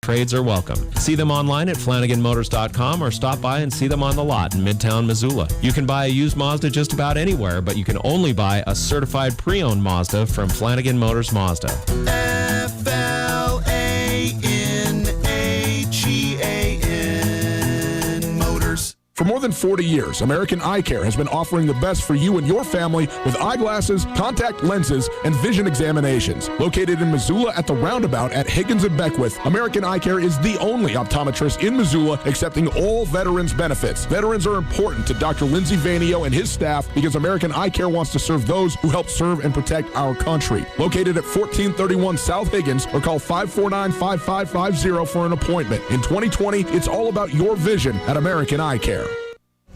trades are welcome. See them online at FlanaganMotors.com or stop by and see them on the lot in Midtown Missoula. You can buy a used Mazda just about anywhere, but you can only buy a certified pre-owned Mazda from Flanagan Motors Mazda. FLANAGEAN Motors. For more than 40 years, American Eye Care has been offering the best for you and your family with eyeglasses, contact lenses, and vision examinations. Located in Missoula at the roundabout at Higgins and Beckwith, American Eye Care is the only optometrist in Missoula accepting all veterans benefits. Veterans are important to Dr. Lindsey Vanio and his staff because American Eye Care wants to serve those who help serve and protect our country. Located at 1431 South Higgins, or call 549-5550 for an appointment. In 2020, it's all about your vision at American Eye Care.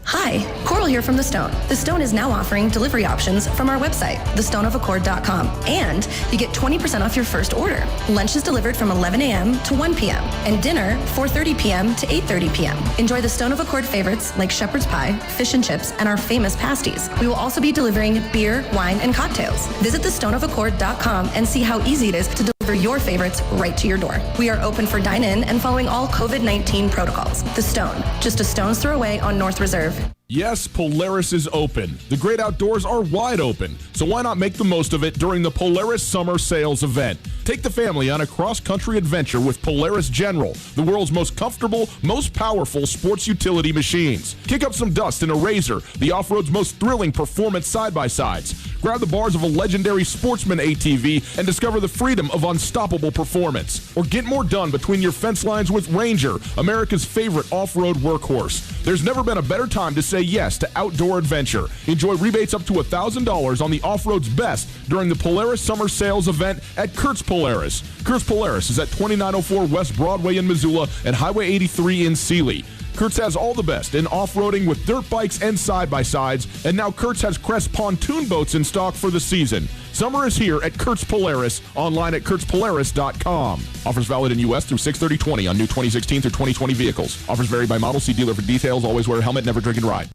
Hi, Coral here from The Stone. The Stone is now offering delivery options from our website, thestoneofaccord.com, and you get 20% off your first order. Lunch is delivered from 11 a.m. to 1 p.m. and dinner 4:30 p.m. to 8:30 p.m. Enjoy the Stone of Accord favorites like shepherd's pie, fish and chips, and our famous pasties. We will also be delivering beer, wine, and cocktails. Visit thestoneofaccord.com and see how easy it is to deliver your favorites right to your door. We are open for dine-in and following all COVID-19 protocols. The Stone, just a stone's throw away on North Reserve. Yes, Polaris is open. The great outdoors are wide open, so why not make the most of it during the Polaris Summer Sales event? Take the family on a cross-country adventure with Polaris General, the world's most comfortable, most powerful sports utility machines. Kick up some dust in a Razor, the off-road's most thrilling performance side-by-sides. Grab the bars of a legendary Sportsman ATV and discover the freedom of unstoppable performance. Or get more done between your fence lines with Ranger, America's favorite off-road workhorse. There's never been a better time to say yes to outdoor adventure. Enjoy rebates up to $1,000 on the off-road's best during the Polaris Summer Sales event at Kurtz Polaris. Kurtz Polaris is at 2904 West Broadway in Missoula and Highway 83 in Sealy. Kurtz has all the best in off-roading with dirt bikes and side-by-sides, and now Kurtz has Crest pontoon boats in stock for the season. Summer is here at Kurtz Polaris, online at kurtzpolaris.com. Offers valid in U.S. through 6/30/20 on new 2016 through 2020 vehicles. Offers vary by model. See dealer for details. Always wear a helmet, never drink and ride.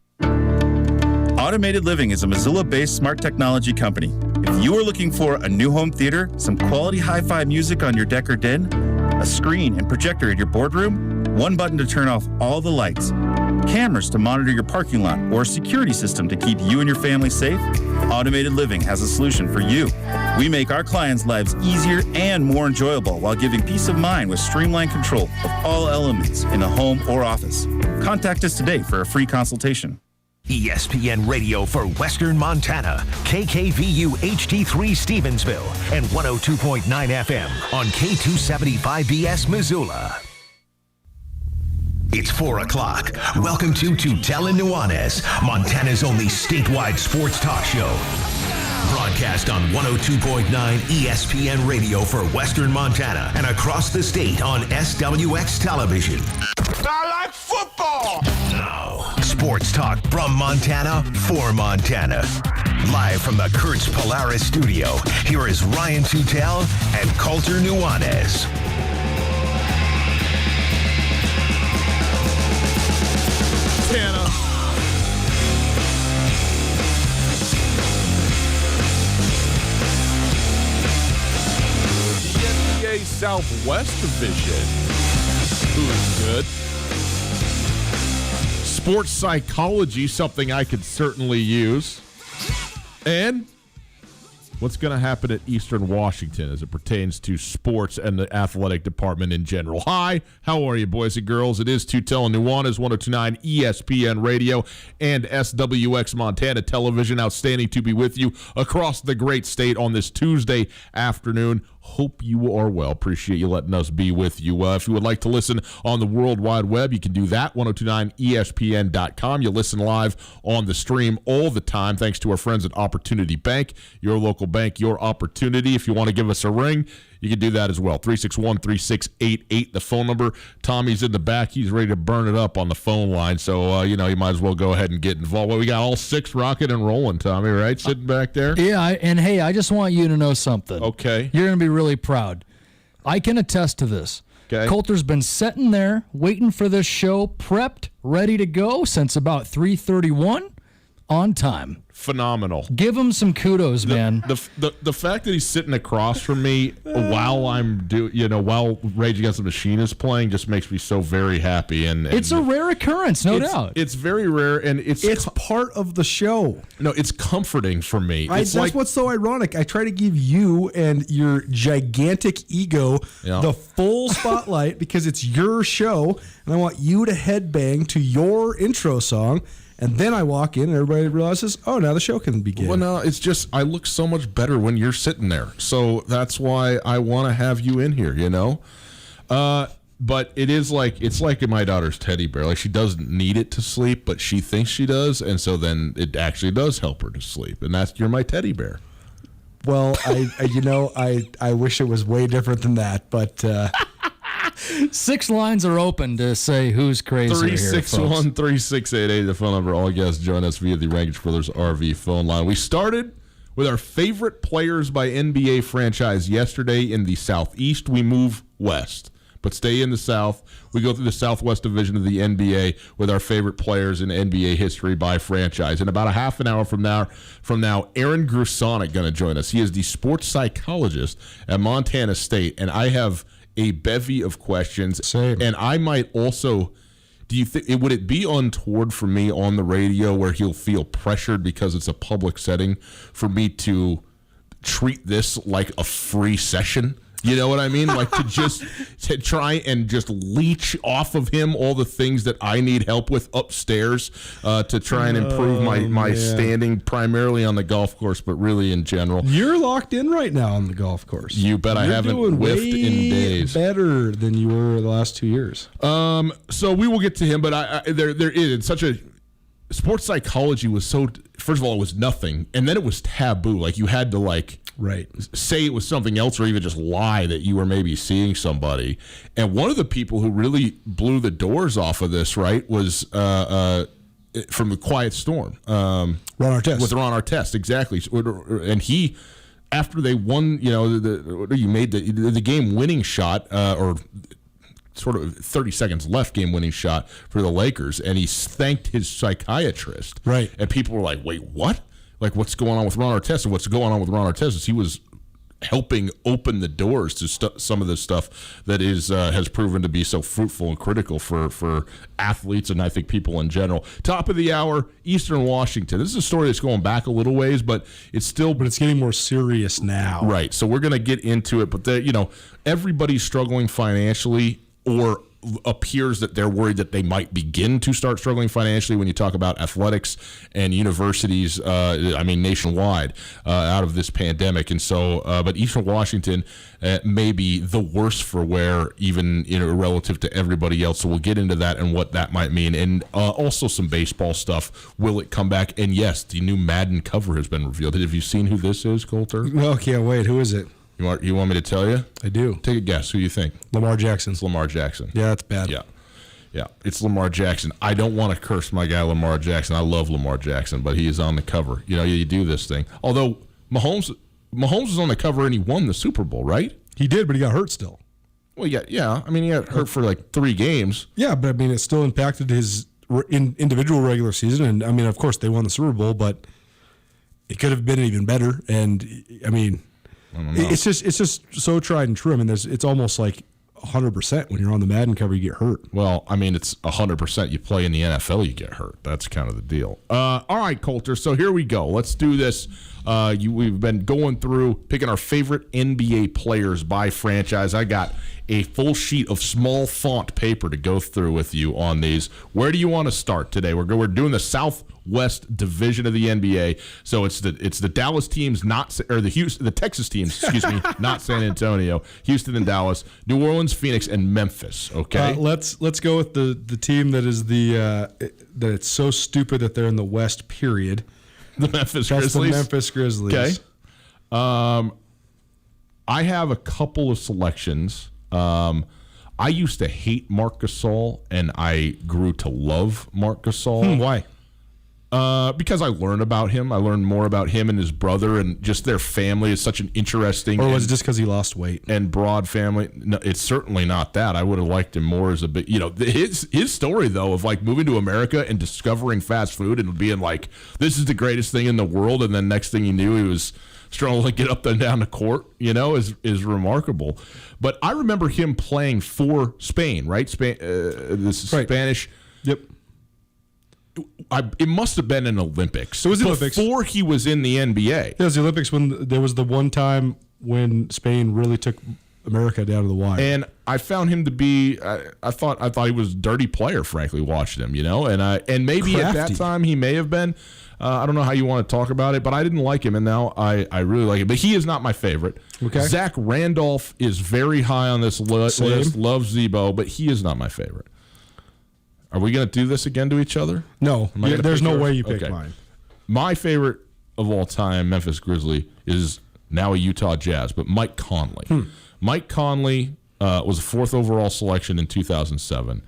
Automated Living is a Missoula-based smart technology company. If you are looking for a new home theater, some quality hi-fi music on your deck or den, a screen and projector at your boardroom, one button to turn off all the lights, cameras to monitor your parking lot, or a security system to keep you and your family safe, Automated Living has a solution for you. We make our clients' lives easier and more enjoyable while giving peace of mind with streamlined control of all elements in the home or office. Contact us today for a free consultation. ESPN Radio for Western Montana, KKVU HD3 Stevensville, and 102.9 FM on K275BS Missoula. It's 4 o'clock. Welcome to Tootell and Nuanez, Montana's only statewide sports talk show. Broadcast on 102.9 ESPN Radio for Western Montana and across the state on SWX Television. I like football! Now, sports talk from Montana for Montana. Live from the Kurtz Polaris studio, here is Ryan Tootell and Coulter Nuanez. Montana. The NBA Southwest Division. Who's good? Sports psychology, something I could certainly use. And what's going to happen at Eastern Washington as it pertains to sports and the athletic department in general. Hi, how are you, boys and girls? It is Tootell and Nuanez, 102.9 ESPN Radio and SWX Montana Television. Outstanding to be with you across the great state on this Tuesday afternoon. Hope you are well. Appreciate you letting us be with you. If you would like to listen on the World Wide Web, you can do that, 1029ESPN.com. You listen live on the stream all the time, thanks to our friends at Opportunity Bank, your local bank, your opportunity. If you want to give us a ring, you can do that as well. 361-3688, the phone number. Tommy's in the back. He's ready to burn it up on the phone line. So, you might as well go ahead and get involved. Well, we got all six rocking and rolling, Tommy, right? Sitting back there? Yeah, and hey, I just want you to know something. Okay. You're going to be really proud. I can attest to this. Okay. Coulter's been sitting there waiting for this show, prepped, ready to go since about 3:31. on time. Phenomenal. Give him some kudos, man. The fact that he's sitting across from me while while Rage Against the Machine is playing just makes me so very happy. And it's a rare occurrence, no doubt. It's very rare, and it's part of the show. No, it's comforting for me. That's what's so ironic. I try to give you and your gigantic ego the full spotlight because it's your show, and I want you to headbang to your intro song. And then I walk in and everybody realizes, oh, now the show can begin. Well, no, it's just I look so much better when you're sitting there. So that's why I want to have you in here, But it's like my daughter's teddy bear. Like, she doesn't need it to sleep, but she thinks she does. And so then it actually does help her to sleep. And you're my teddy bear. Well, I wish it was way different than that, but... 6 lines are open to say who's crazy here, folks. 361-3688, the phone number. All guests join us via the Rankage Brothers RV phone line. We started with our favorite players by NBA franchise yesterday in the Southeast. We move west, but stay in the South. We go through the Southwest Division of the NBA with our favorite players in NBA history by franchise. In about a half an hour from now, Aaron Grusonic going to join us. He is the sports psychologist at Montana State, and I have a bevy of questions. Same. And I might also, do you think, would it be untoward for me on the radio where he'll feel pressured because it's a public setting for me to treat this like a free session? You know what I mean? Like to try and just leech off of him all the things that I need help with upstairs to try and improve my standing primarily on the golf course, but really in general. You're locked in right now on the golf course. You bet. I haven't whiffed in days. Better than you were the last 2 years. So we will get to him, but there is such a sports psychology was so. First of all, it was nothing, and then it was taboo. Like you had to say it was something else, or even just lie that you were maybe seeing somebody. And one of the people who really blew the doors off of this, was from the Quiet Storm, Ron Artest. With Ron Artest, exactly. And he, after they won, you made the game-winning shot, or sort of 30 seconds left game-winning shot for the Lakers, and he thanked his psychiatrist. Right. And people were like, wait, what? Like, what's going on with Ron Artest? And what's going on with Ron Artest is he was helping open the doors to some of the stuff that has proven to be so fruitful and critical for athletes and I think people in general. Top of the hour, Eastern Washington. This is a story that's going back a little ways, but it's getting more serious now. Right. So we're going to get into it, but everybody's struggling financially, or appears that they're worried that they might begin to start struggling financially when you talk about athletics and universities, nationwide, out of this pandemic. And so, but Eastern Washington may be the worst for wear, even relative to everybody else. So we'll get into that and what that might mean. And also some baseball stuff. Will it come back? And yes, the new Madden cover has been revealed. Have you seen who this is, Coulter? Well, can't wait. Who is it? You want me to tell you? I do. Take a guess. Who do you think? Lamar Jackson. It's Lamar Jackson. Yeah, that's bad. Yeah. It's Lamar Jackson. I don't want to curse my guy Lamar Jackson. I love Lamar Jackson, but he is on the cover. You do this thing. Although Mahomes was on the cover and he won the Super Bowl, right? He did, but he got hurt still. Well, yeah. I mean, he got hurt for like 3 games. Yeah, but I mean, it still impacted his individual regular season. And I mean, of course, they won the Super Bowl, but it could have been even better. And I mean, it's just so tried and true. I mean, it's almost like 100% when you're on the Madden cover, you get hurt. Well, I mean, it's 100%. You play in the NFL, you get hurt. That's kind of the deal. All right, Coulter. So here we go. Let's do this. We've been going through picking our favorite NBA players by franchise. I got a full sheet of small font paper to go through with you on these. Where do you want to start today? We're doing the Southwest Division of the NBA. So it's the Dallas teams, the Texas teams, not San Antonio. Houston and Dallas, New Orleans, Phoenix, and Memphis. Okay. Let's go with the team that is that it's so stupid that they're in the West. Period. The Memphis Grizzlies. The Memphis Grizzlies. Okay. I have a couple of selections. I used to hate Marc Gasol, and I grew to love Marc Gasol. Why? Because I learned about him. I learned more about him and his brother and just their family. It's such an interesting. Or was it just because he lost weight? And broad family. No, it's certainly not that. I would have liked him more as a bit. His story though of like moving to America and discovering fast food and being like, this is the greatest thing in the world, and then next thing you knew, he was struggling to get up and down the court. Is remarkable. But I remember him playing for Spain. Right, this is right. Spanish. Yep. It must have been an Olympics. It was the Olympics before he was in the NBA. Yeah, it was the Olympics when there was the one time when Spain really took America down to the wire. And I found him to be. I thought he was a dirty player. Frankly, watching him, and maybe crafty. At that time he may have been. I don't know how you want to talk about it, but I didn't like him, and now I really like him. But he is not my favorite. Okay. Zach Randolph is very high on this list. Loves Zebo, but he is not my favorite. Are we going to do this again to each other? No. There's no way you pick mine. My favorite of all time, Memphis Grizzly, is now a Utah Jazz, but Mike Conley. Mike Conley was a 4th overall selection in 2007,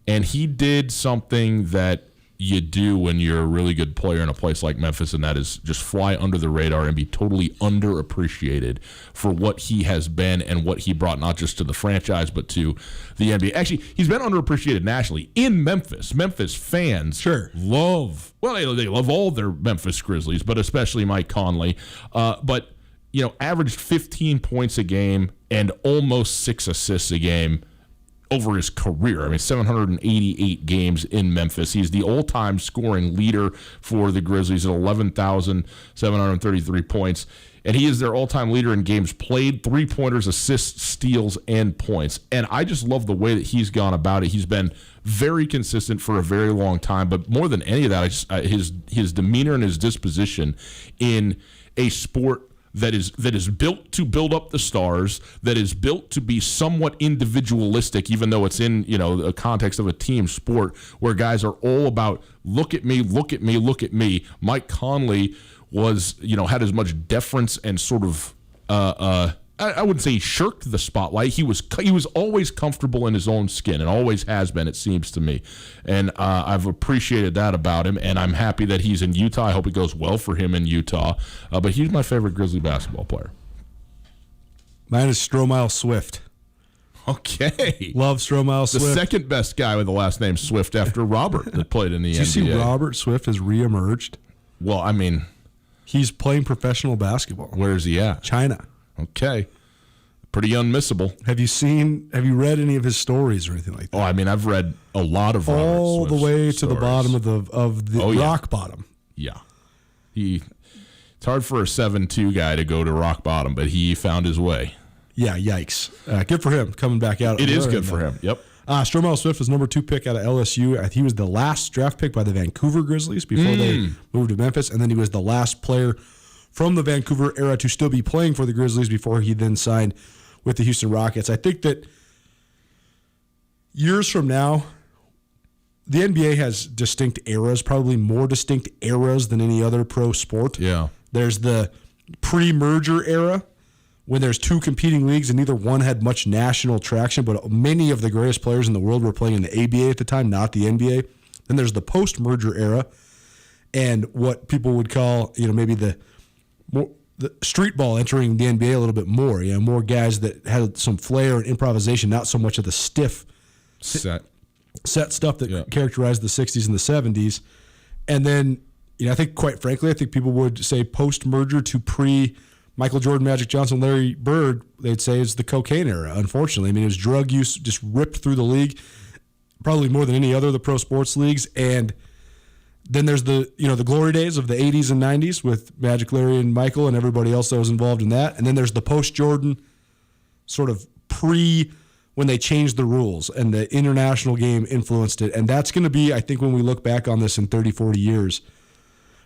and he did something that you do when you're a really good player in a place like Memphis, and that is just fly under the radar and be totally underappreciated for what he has been and what he brought not just to the franchise but to the NBA. Actually, he's been underappreciated nationally in Memphis. Memphis fans love all their Memphis Grizzlies, but especially Mike Conley. But averaged 15 points a game and almost 6 assists a game over his career. 788 games in Memphis. He's the all-time scoring leader for the Grizzlies at 11,733 points. And he is their all-time leader in games played, three-pointers, assists, steals, and points. And I just love the way that he's gone about it. He's been very consistent for a very long time. But more than any of that, his demeanor and his disposition in a sport that is built to build up the stars, that is built to be somewhat individualistic, even though it's in a context of a team sport where guys are all about look at me, look at me, look at me. Mike Conley was had as much deference and sort of I wouldn't say he shirked the spotlight. He was always comfortable in his own skin and always has been, it seems to me. And I've appreciated that about him, and I'm happy that he's in Utah. I hope it goes well for him in Utah. But he's my favorite Grizzly basketball player. Mine is Stromile Swift. Okay. Love Stromile Swift. The second best guy with the last name Swift after Robert that played in the NBA. Did you see Robert Swift has reemerged? Well, he's playing professional basketball. Where is he at? China. Okay. Pretty unmissable. Have you read any of his stories or anything like that? Oh, I've read a lot of Robert all Swift's the way to stories. the bottom of the rock bottom. Yeah. It's hard for a 7'2" guy to go to rock bottom, but he found his way. Yeah, yikes. Good for him coming back out. It is good for him. Yep. Stromile Swift was number 2 pick out of LSU. He was the last draft pick by the Vancouver Grizzlies before they moved to Memphis, and then he was the last player from the Vancouver era to still be playing for the Grizzlies before he then signed with the Houston Rockets. I think that years from now, the NBA has distinct eras, probably more distinct eras than any other pro sport. Yeah. There's the pre-merger era when there's 2 competing leagues and neither one had much national traction, but many of the greatest players in the world were playing in the ABA at the time, not the NBA. Then there's the post-merger era and what people would call, maybe the street ball entering the NBA a little bit more. More guys that had some flair and improvisation, not so much of the stiff set stuff that characterized the 60s and the 70s. And then, I think, quite frankly, people would say post-merger to pre-Michael Jordan, Magic Johnson, Larry Bird, they'd say it's the cocaine era, unfortunately. It was drug use just ripped through the league, probably more than any other of the pro sports leagues. And then there's the glory days of the 80s and 90s with Magic, Larry, and Michael and everybody else that was involved in that. And then there's the post-Jordan sort of when they changed the rules and the international game influenced it. And that's going to be, I think, when we look back on this in 30, 40 years, I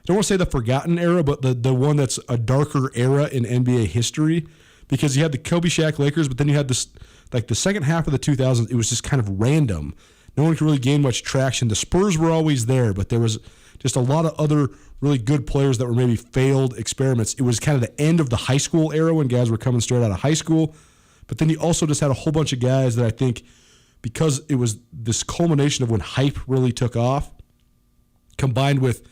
don't want to say the forgotten era, but the one that's a darker era in NBA history, because you had the Kobe Shaq Lakers, but then you had this, the second half of the 2000s, it was just kind of random. No one could really gain much traction. The Spurs were always there, but there was just a lot of other really good players that were maybe failed experiments. It was kind of the end of the high school era when guys were coming straight out of high school. But then you also just had a whole bunch of guys that I think, because it was this culmination of when hype really took off, combined with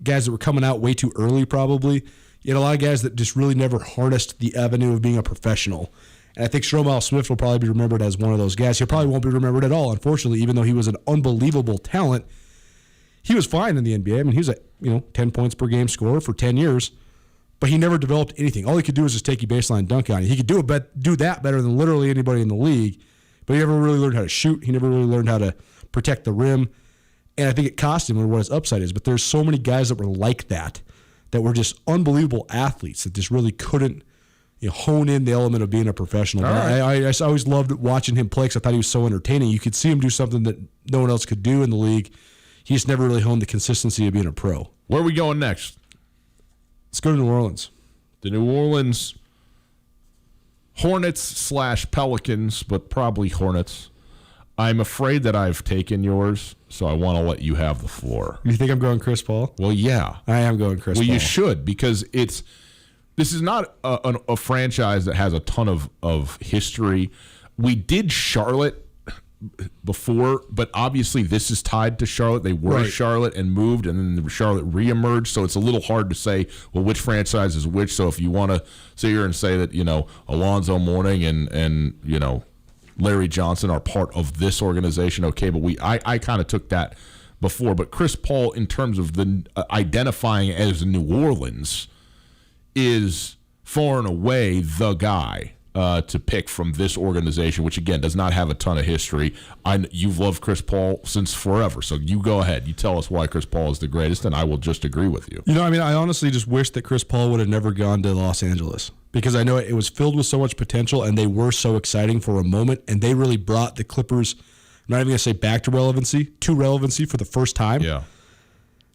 guys that were coming out way too early probably. You had a lot of guys that just really never harnessed the avenue of being a professional. And I think Stromile Smith will probably be remembered as one of those guys. He probably won't be remembered at all, unfortunately, even though he was an unbelievable talent. He was fine in the NBA. I mean, he was a 10 points per game scorer for 10 years, but he never developed anything. All he could do was just take you baseline and dunk on you. He could do that better than literally anybody in the league, but he never really learned how to shoot. He never really learned how to protect the rim, and I think it cost him what his upside is. But there's so many guys that were like that were just unbelievable athletes that just really couldn't hone in the element of being a professional. Right. I always loved watching him play because I thought he was so entertaining. You could see him do something that no one else could do in the league. He just never really honed the consistency of being a pro. Where are we going next? Let's go to New Orleans. The New Orleans Hornets / Pelicans, but probably Hornets. I'm afraid that I've taken yours, so I want to let you have the floor. You think I'm going Chris Paul? Well, yeah. I am going Chris Paul. Well, you should, because this is not a franchise that has a ton of history. We did Charlotte before, but obviously this is tied to Charlotte. They were Right. Charlotte and moved, and then Charlotte reemerged, so it's a little hard to say, well, which franchise is which. So if you want to sit here and say that, Alonzo Mourning and Larry Johnson are part of this organization, okay, but I kind of took that before. But Chris Paul, in terms of the identifying as New Orleans, is far and away the guy to pick from this organization, which, again, does not have a ton of history. You've loved Chris Paul since forever, so you go ahead. You tell us why Chris Paul is the greatest, and I will just agree with you. I honestly just wish that Chris Paul would have never gone to Los Angeles, because I know it was filled with so much potential, and they were so exciting for a moment, and they really brought the Clippers, I'm not even going to say back to relevancy for the first time. Yeah.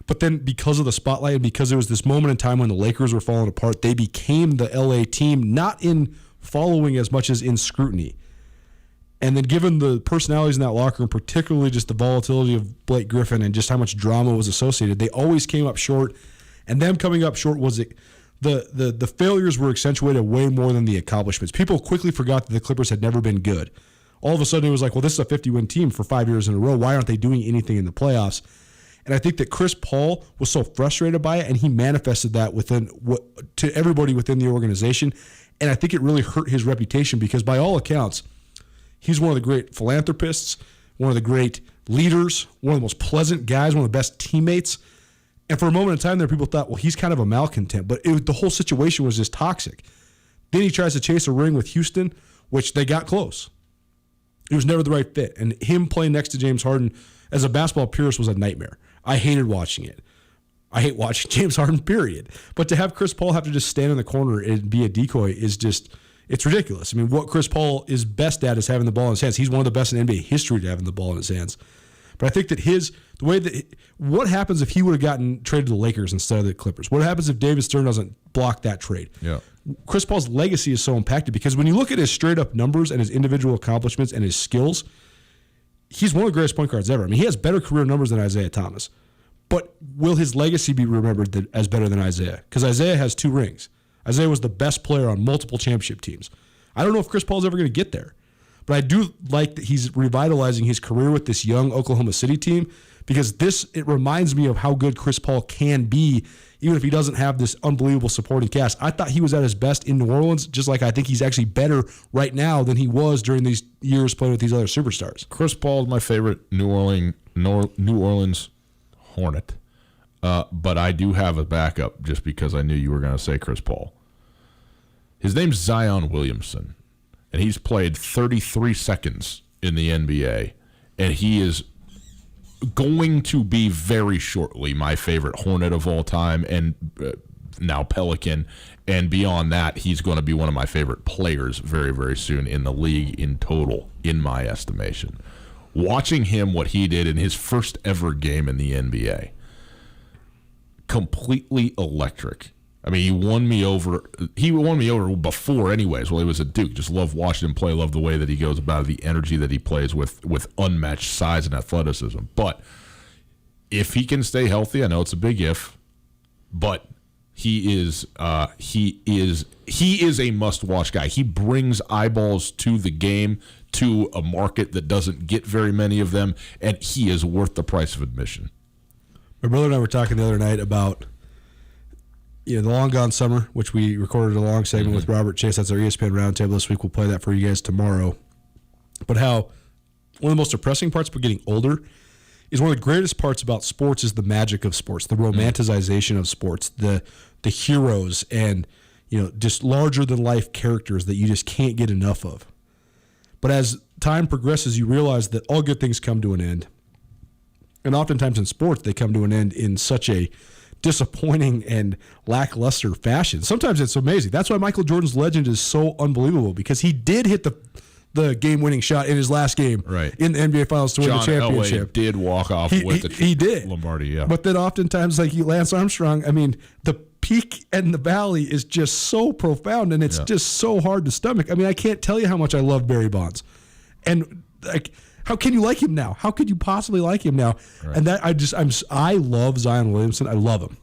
But then because of the spotlight and because there was this moment in time when the Lakers were falling apart, they became the LA team, not in following as much as in scrutiny. And then given the personalities in that locker room, particularly just the volatility of Blake Griffin and just how much drama was associated, they always came up short. And them coming up short was the failures were accentuated way more than the accomplishments. People quickly forgot that the Clippers had never been good. All of a sudden it was like, well, this is a 50-win team for 5 years in a row. Why aren't they doing anything in the playoffs? And I think that Chris Paul was so frustrated by it, and he manifested that to everybody within the organization. And I think it really hurt his reputation because, by all accounts, he's one of the great philanthropists, one of the great leaders, one of the most pleasant guys, one of the best teammates. And for a moment in time there, people thought, well, he's kind of a malcontent. But the whole situation was just toxic. Then he tries to chase a ring with Houston, which they got close. It was never the right fit. And him playing next to James Harden as a basketball purist was a nightmare. I hated watching it. I hate watching James Harden, period. But to have Chris Paul have to just stand in the corner and be a decoy is just, it's ridiculous. I mean, what Chris Paul is best at is having the ball in his hands. He's one of the best in NBA history to having the ball in his hands. But I think that what happens if he would have gotten traded to the Lakers instead of the Clippers? What happens if David Stern doesn't block that trade? Yeah. Chris Paul's legacy is so impacted because when you look at his straight up numbers and his individual accomplishments and his skills, he's one of the greatest point guards ever. I mean, he has better career numbers than Isaiah Thomas. But will his legacy be remembered as better than Isaiah? Because Isaiah has 2 rings. Isaiah was the best player on multiple championship teams. I don't know if Chris Paul's ever going to get there. But I do like that he's revitalizing his career with this young Oklahoma City team because it reminds me of how good Chris Paul can be, even if he doesn't have this unbelievable supporting cast. I thought he was at his best in New Orleans, just like I think he's actually better right now than he was during these years playing with these other superstars. Chris Paul is my favorite New Orleans Hornet, but I do have a backup just because I knew you were going to say Chris Paul. His name's Zion Williamson, and he's played 33 seconds in the NBA, and he is going to be very shortly my favorite Hornet of all time, and now Pelican, and beyond that, he's going to be one of my favorite players very, very soon in the league in total, in my estimation. Watching him, what he did in his first ever game in the NBA, completely electric. I mean, he won me over before anyways while he was at Duke. Just love watching him play, love the way that he goes about it, the energy that he plays with unmatched size and athleticism. But if he can stay healthy, I know it's a big if, but he is a must-watch guy. He brings eyeballs to the game, to a market that doesn't get very many of them, and he is worth the price of admission. My brother and I were talking the other night about the Long Gone Summer, which we recorded a long segment with Robert Chase. That's our ESPN Roundtable this week. We'll play that for you guys tomorrow. But how one of the most depressing parts about getting older is one of the greatest parts about sports is the magic of sports, the romanticization of sports, the heroes and just larger than life characters that you just can't get enough of. But as time progresses, you realize that all good things come to an end. And oftentimes in sports, they come to an end in such a disappointing and lackluster fashion. Sometimes it's amazing. That's why Michael Jordan's legend is so unbelievable, because he did hit the game-winning shot in his last game in the NBA Finals to win the championship. John Elway did walk off with he did. Lombardi, yeah. But then oftentimes, like Lance Armstrong, the peak and the valley is just so profound, and it's just so hard to stomach. I can't tell you how much I love Barry Bonds. And how can you like him now? How could you possibly like him now? Right. And that I love Zion Williamson. I love him.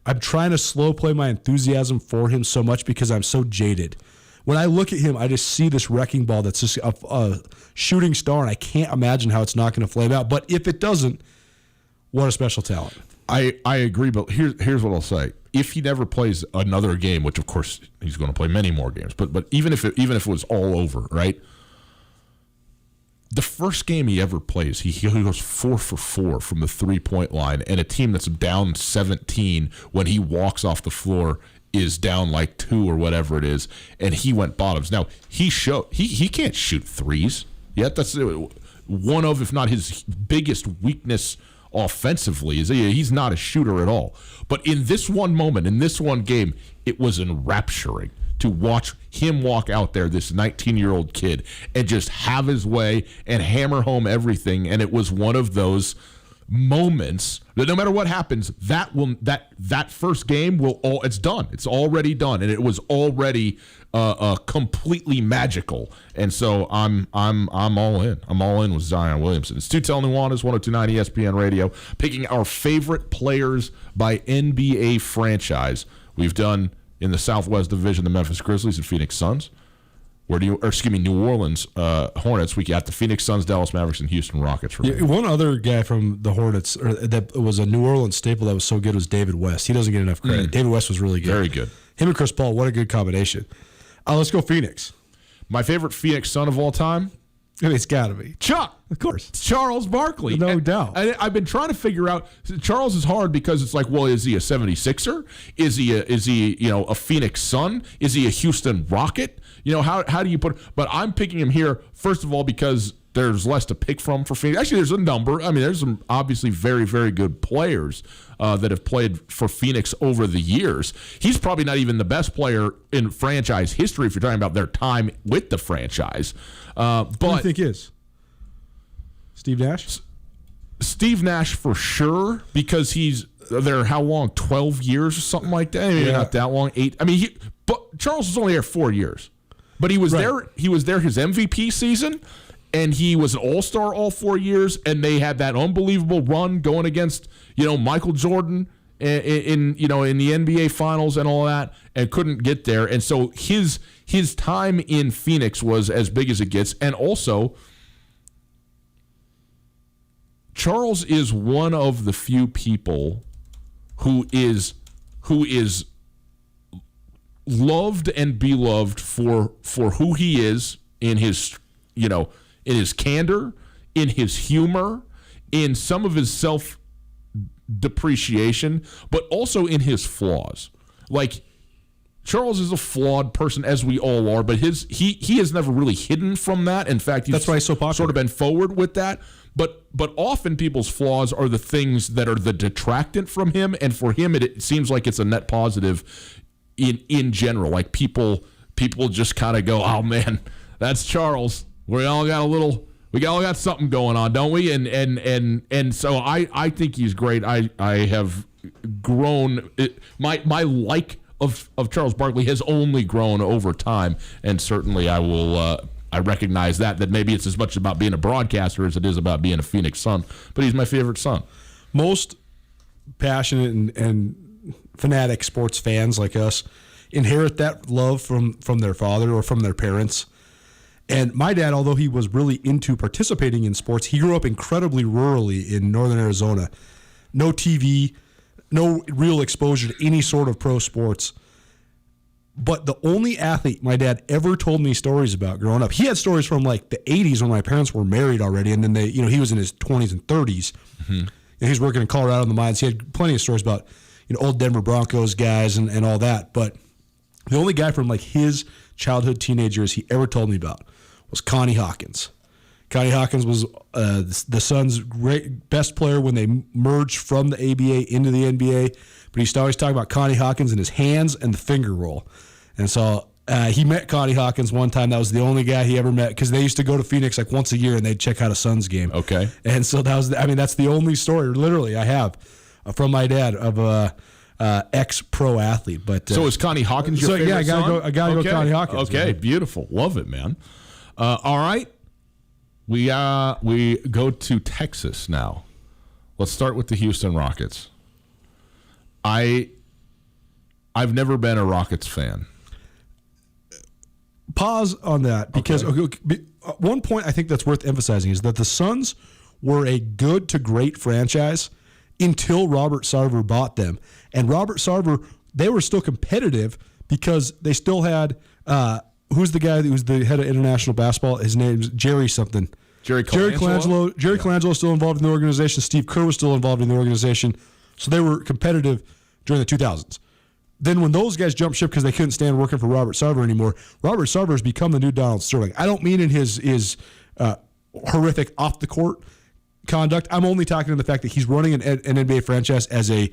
I'm trying to slow play my enthusiasm for him so much because I'm so jaded. When I look at him, I just see this wrecking ball that's just a shooting star, and I can't imagine how it's not going to flame out. But if it doesn't, what a special talent. I agree, but here's what I'll say. If he never plays another game, which of course he's going to play many more games, but even if it was all over, right? The first game he ever plays, he goes 4 for 4 from the 3-point line, and a team that's down 17 when he walks off the floor is down like 2 or whatever it is, and he went bottoms. Now he can't shoot threes yet. That's one of, if not his biggest weakness offensively. He's not a shooter at all. But in this one moment, in this one game, it was enrapturing to watch him walk out there, this 19-year-old kid, and just have his way and hammer home everything. And it was one of those moments that no matter what happens, that first game it's done. It's already done, and it was already completely magical. And so I'm all in. I'm all in with Zion Williamson. It's Tootell Nuanez, 102.9 ESPN Radio, picking our favorite players by NBA franchise. We've done in the Southwest Division, the Memphis Grizzlies and Phoenix Suns. New Orleans Hornets. We got the Phoenix Suns, Dallas Mavericks, and Houston Rockets. One other guy from the Hornets that was a New Orleans staple that was so good was David West. He doesn't get enough credit. David West was really good. Very good. Him and Chris Paul, what a good combination. Let's go Phoenix. My favorite Phoenix Sun of all time? It's got to be Chuck, of course. Charles Barkley. No doubt. I've been trying to figure out. Charles is hard because it's like, well, is he a 76er? Is he a Phoenix Sun? Is he a Houston Rocket? How do you put? But I'm picking him here first of all because there's less to pick from for Phoenix. Actually, there's a number. There's some obviously very, very good players that have played for Phoenix over the years. He's probably not even the best player in franchise history if you're talking about their time with the franchise. But who do you think is? Steve Nash? Steve Nash for sure, because he's there how long? 12 years or something like that? Maybe not that long. 8. But Charles was only there 4 years. But he was there. He was there his MVP season, and he was an all-star all 4 years, and they had that unbelievable run going against Michael Jordan in the NBA Finals and all that, and couldn't get there. And so his time in Phoenix was as big as it gets. And also, Charles is one of the few people who is loved and beloved for who he is in his in his candor, in his humor, in some of his self-depreciation, but also in his flaws. Like, Charles is a flawed person, as we all are, but he has never really hidden from that. In fact, that's why he's so popular. Sort of been forward with that. But often people's flaws are the things that are the detractant from him, and for him it seems like it's a net positive in general. Like people just kind of go, oh man, that's Charles. We all got something going on, don't we? And so I think he's great. I have grown my like of Charles Barkley has only grown over time, and certainly I recognize that maybe it's as much about being a broadcaster as it is about being a Phoenix Sun, but he's my favorite Sun. Most passionate and fanatic sports fans like us inherit that love from their father or from their parents. And my dad, although he was really into participating in sports, he grew up incredibly rurally in northern Arizona. no TV, no real exposure to any sort of pro sports. But the only athlete my dad ever told me stories about growing up, he had stories from like the 80s when my parents were married already, and then he was in his 20s and 30s. Mm-hmm. And he was working in Colorado in the mines. He had plenty of stories about old Denver Broncos guys and all that. But the only guy from like his childhood teenage years he ever told me about was Connie Hawkins. Connie Hawkins was the Suns' best player when they merged from the ABA into the NBA. But he used to always talk about Connie Hawkins and his hands and the finger roll. And so he met Connie Hawkins one time. That was the only guy he ever met because they used to go to Phoenix like once a year and they'd check out a Suns game. Okay. And so that's the only story literally I have from my dad of a ex-pro athlete. But so is Connie Hawkins your favorite son? I gotta go Connie Hawkins. Okay, man. Beautiful. Love it, man. All right. We go to Texas now. Let's start with the Houston Rockets. I've never been a Rockets fan. Pause on that because one point I think that's worth emphasizing is that the Suns were a good to great franchise until Robert Sarver bought them. And Robert Sarver, they were still competitive because they still had who's the guy that was the head of international basketball? His name's Jerry something. Jerry Colangelo. Jerry Colangelo was still involved in the organization. Steve Kerr was still involved in the organization. So they were competitive during the 2000s. Then when those guys jumped ship because they couldn't stand working for Robert Sarver anymore, Robert Sarver has become the new Donald Sterling. I don't mean in his horrific off-the-court conduct. I'm only talking in the fact that he's running an NBA franchise as a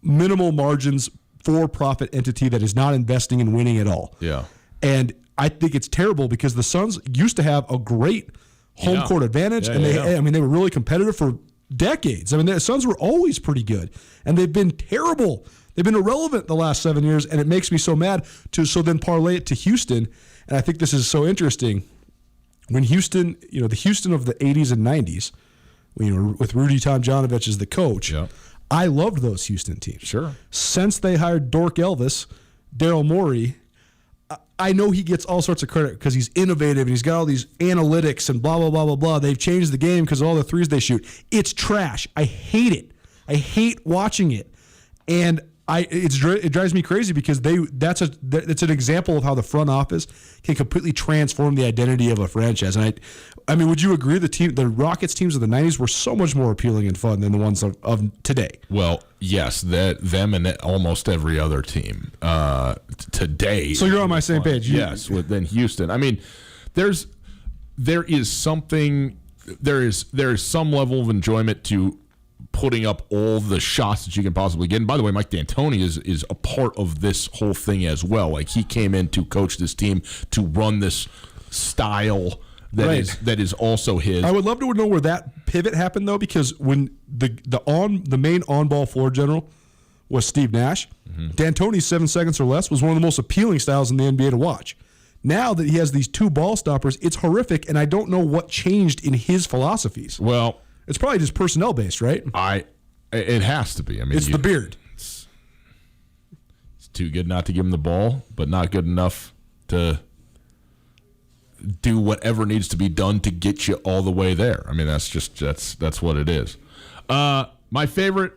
minimal margins for-profit entity that is not investing in winning at all. Yeah. And I think it's terrible because the Suns used to have a great home court advantage, and they were really competitive for decades. I mean, the Suns were always pretty good, and they've been terrible. They've been irrelevant the last 7 years, and it makes me so mad so then parlay it to Houston. And I think this is so interesting. When Houston, the Houston of the 80s and 90s, with Rudy Tomjanovich as the coach, I loved those Houston teams. Sure. Since they hired Dork Elvis, Daryl Morey, I know he gets all sorts of credit because he's innovative and he's got all these analytics and blah, blah, blah, blah, blah. They've changed the game because of all the threes they shoot. It's trash. I hate it. I hate watching it. And it drives me crazy because it's an example of how the front office can completely transform the identity of a franchise. And I mean, would you agree the Rockets teams of the 90s were so much more appealing and fun than the ones of today? Well, yes, them and almost every other team today. So you're on my same page. Yes, within Houston. I mean, there is some level of enjoyment to putting up all the shots that you can possibly get. And by the way, Mike D'Antoni is a part of this whole thing as well. Like, he came in to coach this team to run this style that is also his. I would love to know where that pivot happened though, because when the main on-ball floor general was Steve Nash, D'Antoni's 7 seconds or less was one of the most appealing styles in the NBA to watch. Now that he has these two ball stoppers, it's horrific, and I don't know what changed in his philosophies. Well, it's probably just personnel based, right? It has to be. I mean, it's the beard. It's too good not to give him the ball, but not good enough to do whatever needs to be done to get you all the way there. I mean, that's what it is. My favorite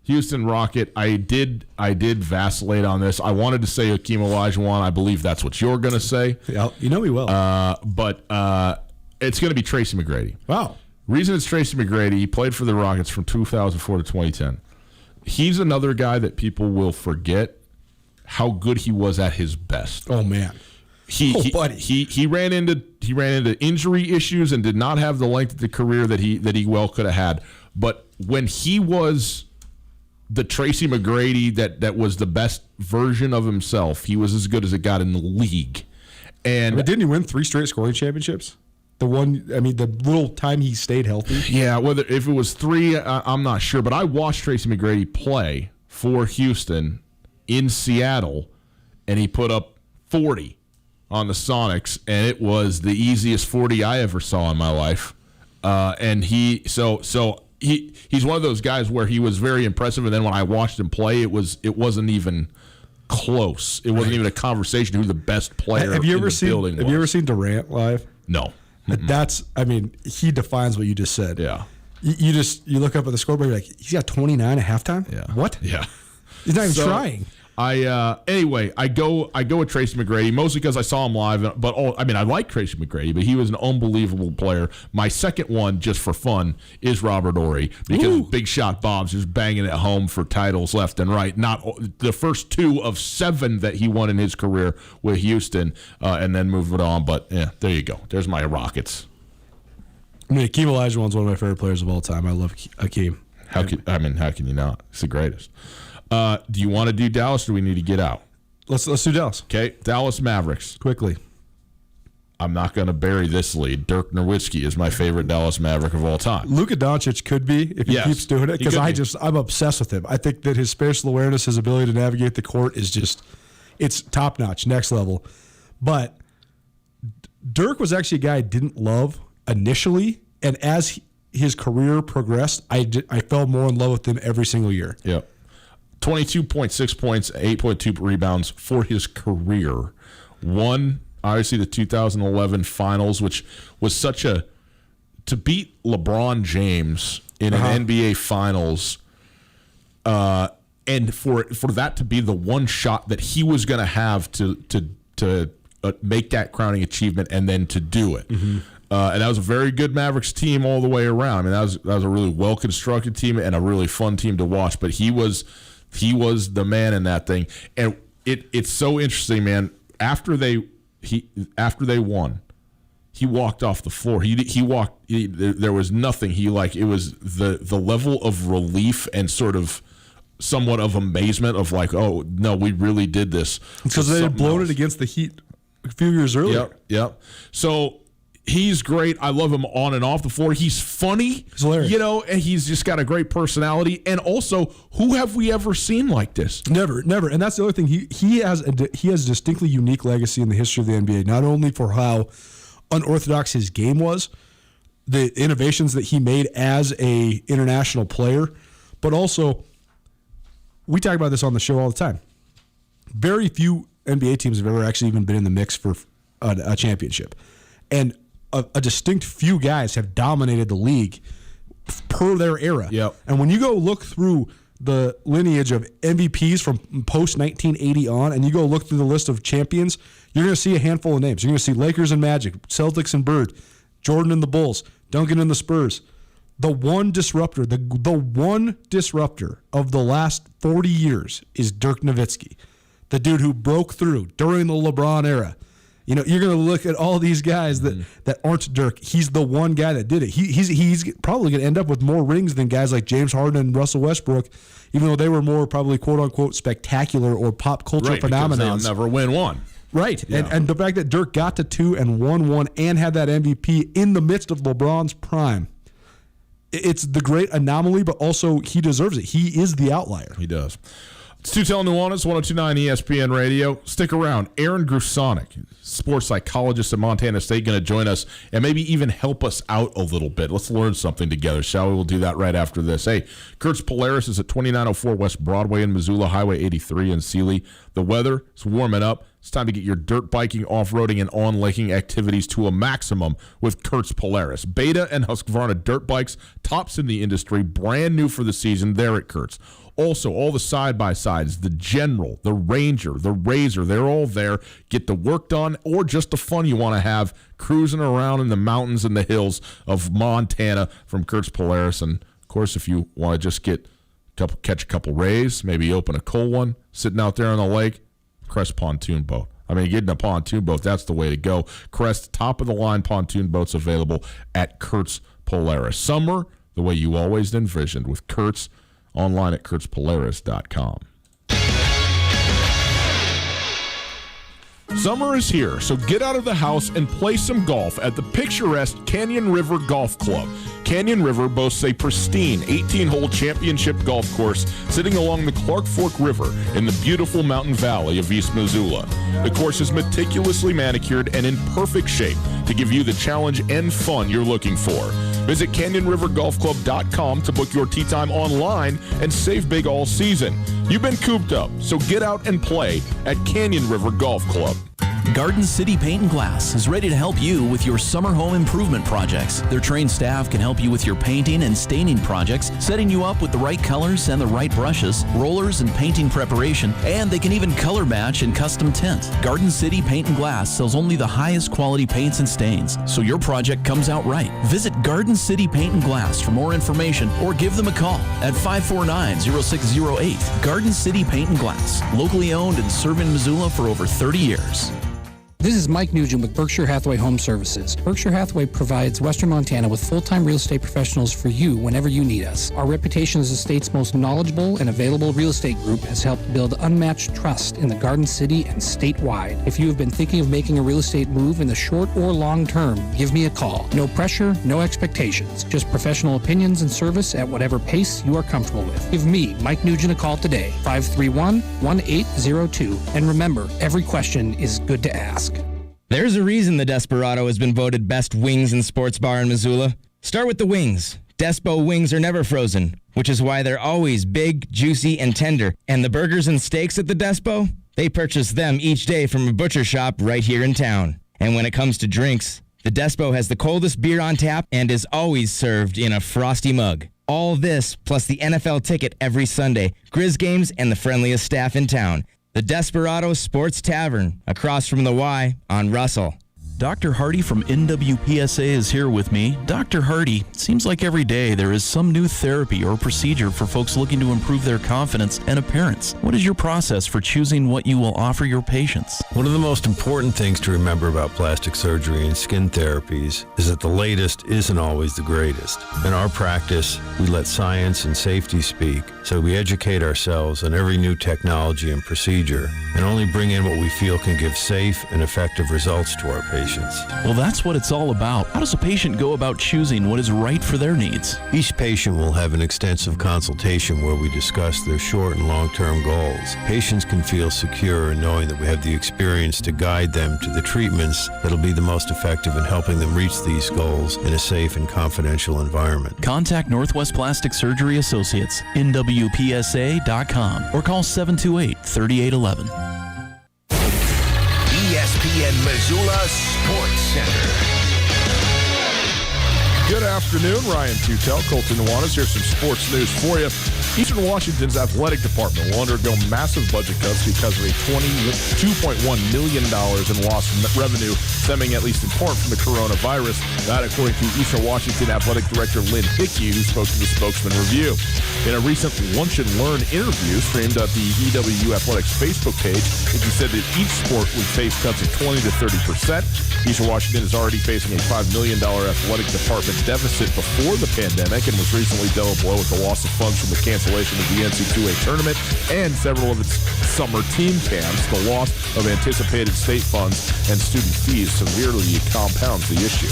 Houston Rocket, I did vacillate on this. I wanted to say Hakeem Olajuwon. I believe that's what you're going to say. Yeah, you know me well. But it's going to be Tracy McGrady. Wow. Reason it's Tracy McGrady, he played for the Rockets from 2004 to 2010. He's another guy that people will forget how good he was at his best. Oh man. He ran into injury issues and did not have the length of the career that he well could have had. But when he was the Tracy McGrady that was the best version of himself, he was as good as it got in the league. And didn't he win 3 straight scoring championships? The little time he stayed healthy. Yeah, if it was 3, I'm not sure. But I watched Tracy McGrady play for Houston in Seattle, and he put up 40 on the Sonics, and it was the easiest 40 I ever saw in my life. And he's one of those guys where he was very impressive, and then when I watched him play, it wasn't even close. It wasn't even a conversation who the best player in the building was. Have you ever seen Durant live? No. He defines what you just said. Yeah. You look up at the scoreboard, you're like, he's got 29 at halftime? Yeah. What? Yeah. He's not even trying. I go with Tracy McGrady mostly because I saw him live. But I like Tracy McGrady, but he was an unbelievable player. My second one, just for fun, is Robert Ory because Big Shot Bob's just banging it home for titles left and right. Not the first 2 of 7 that he won in his career with Houston, and then moved it on. But yeah, there you go. There's my Rockets. I mean, Akeem Olajuwon's one of my favorite players of all time. I love Akeem. How can you not? He's the greatest. Do you want to do Dallas or do we need to get out? Let's do Dallas. Okay, Dallas Mavericks. Quickly. I'm not going to bury this lead. Dirk Nowitzki is my favorite Dallas Maverick of all time. Luka Doncic could be if he keeps doing it because I'm obsessed with him. I think that his spatial awareness, his ability to navigate the court is it's top notch, next level. But Dirk was actually a guy I didn't love initially, and as his career progressed, I fell more in love with him every single year. Yep. 22.6 points, 8.2 rebounds for his career. Won, obviously, the 2011 finals, which was to beat LeBron James in an NBA finals, and for that to be the one shot that he was going to have to make that crowning achievement and then to do it. Mm-hmm. And that was a very good Mavericks team all the way around. I mean, that was a really well-constructed team and a really fun team to watch, but he was the man in that thing, and it's so interesting, man. After they won, he walked off the floor. There was nothing. It was the level of relief and sort of somewhat of amazement of like, oh no, we really did this. Because they had blown it against the Heat a few years earlier. Yep. So. He's great. I love him on and off the floor. He's funny. He's hilarious. And he's just got a great personality. And also, who have we ever seen like this? Never. And that's the other thing. He has a distinctly unique legacy in the history of the NBA, not only for how unorthodox his game was, the innovations that he made as a international player, but also, we talk about this on the show all the time. Very few NBA teams have ever actually even been in the mix for a championship. And a distinct few guys have dominated the league per their era. Yep. And when you go look through the lineage of MVPs from post-1980 on, and you go look through the list of champions, you're going to see a handful of names. You're going to see Lakers and Magic, Celtics and Bird, Jordan and the Bulls, Duncan and the Spurs. The one disruptor, the one disruptor of the last 40 years is Dirk Nowitzki, the dude who broke through during the LeBron era. You're going to look at all these guys that aren't Dirk. He's the one guy that did it. He's probably going to end up with more rings than guys like James Harden and Russell Westbrook, even though they were more probably quote-unquote spectacular or pop culture phenomenons. Because they'll never win one. Right. Yeah. And the fact that Dirk got to 2 and won 1 and had that MVP in the midst of LeBron's prime, it's the great anomaly, but also he deserves it. He is the outlier. He does. It's Tootell and Nuanez, 102.9 ESPN Radio. Stick around. Aaron Grusonic, sports psychologist at Montana State, going to join us and maybe even help us out a little bit. Let's learn something together, shall we? We'll do that right after this. Hey, Kurt's Polaris is at 2904 West Broadway in Missoula, Highway 83 in Sealy. The weather is warming up. It's time to get your dirt biking, off-roading, and on-laking activities to a maximum with Kurt's Polaris. Beta and Husqvarna dirt bikes, tops in the industry, brand new for the season. There at Kurt's. Also, all the side-by-sides, the General, the Ranger, the Razor, they're all there. Get the work done or just the fun you want to have cruising around in the mountains and the hills of Montana from Kurt's Polaris. And, of course, if you want to just catch a couple rays, maybe open a cold one, sitting out there on the lake, Crest Pontoon Boat. I mean, getting a pontoon boat, that's the way to go. Crest, top-of-the-line pontoon boats available at Kurt's Polaris. Summer, the way you always envisioned with Kurt's. Online at kurtzpolaris.com. Summer is here, so get out of the house and play some golf at the picturesque Canyon River Golf Club. Canyon River boasts a pristine 18-hole championship golf course sitting along the Clark Fork River in the beautiful mountain valley of East Missoula. The course is meticulously manicured and in perfect shape to give you the challenge and fun you're looking for. Visit CanyonRiverGolfClub.com to book your tee time online and save big all season. You've been cooped up, so get out and play at Canyon River Golf Club. Garden City Paint and Glass is ready to help you with your summer home improvement projects. Their trained staff can help you with your painting and staining projects, setting you up with the right colors and the right brushes, rollers and painting preparation, and they can even color match and custom tint. Garden City Paint and Glass sells only the highest quality paints and stains, so your project comes out right. Visit Garden City Paint and Glass for more information or give them a call at 549-0608. Garden City Paint and Glass, locally owned and serving Missoula for over 30 years. This is Mike Nugent with Berkshire Hathaway Home Services. Berkshire Hathaway provides Western Montana with full-time real estate professionals for you whenever you need us. Our reputation as the state's most knowledgeable and available real estate group has helped build unmatched trust in the Garden City and statewide. If you have been thinking of making a real estate move in the short or long term, give me a call. No pressure, no expectations. Just professional opinions and service at whatever pace you are comfortable with. Give me, Mike Nugent, a call today, 531-1802. And remember, every question is good to ask. There's a reason the Desperado has been voted best wings and sports bar in Missoula. Start with the wings. Despo wings are never frozen, which is why they're always big, juicy, and tender. And the burgers and steaks at the Despo? They purchase them each day from a butcher shop right here in town. And when it comes to drinks, the Despo has the coldest beer on tap and is always served in a frosty mug. All this plus the NFL ticket every Sunday, Grizz games, and the friendliest staff in town. The Desperado Sports Tavern, across from the Y on Russell. Dr. Hardy from NWPSA is here with me. Dr. Hardy, it seems like every day there is some new therapy or procedure for folks looking to improve their confidence and appearance. What is your process for choosing what you will offer your patients? One of the most important things to remember about plastic surgery and skin therapies is that the latest isn't always the greatest. In our practice, we let science and safety speak, so we educate ourselves on every new technology and procedure, and only bring in what we feel can give safe and effective results to our patients. Well, that's what it's all about. How does a patient go about choosing what is right for their needs? Each patient will have an extensive consultation where we discuss their short and long-term goals. Patients can feel secure in knowing that we have the experience to guide them to the treatments that'll be the most effective in helping them reach these goals in a safe and confidential environment. Contact Northwest Plastic Surgery Associates, nwpsa.com, or call 728-3811. ESPN Missoula Sports Center. Good afternoon, Ryan Tootell, Colton Nuanez. Here's some sports news for you. Eastern Washington's athletic department will undergo massive budget cuts because of a $22.1 million in lost revenue stemming at least in part from the coronavirus. That according to Eastern Washington Athletic Director Lynn Hickey, who spoke to the Spokesman Review. In a recent Lunch and Learn interview streamed at the EWU Athletics Facebook page, Hickey said that each sport would face cuts of 20 to 30%. Eastern Washington is already facing a $5 million athletic department deficit before the pandemic and was recently dealt a blow with the loss of funds from the cancellation of the NC2A tournament and several of its summer team camps. The loss of anticipated state funds and student fees severely compounds the issue.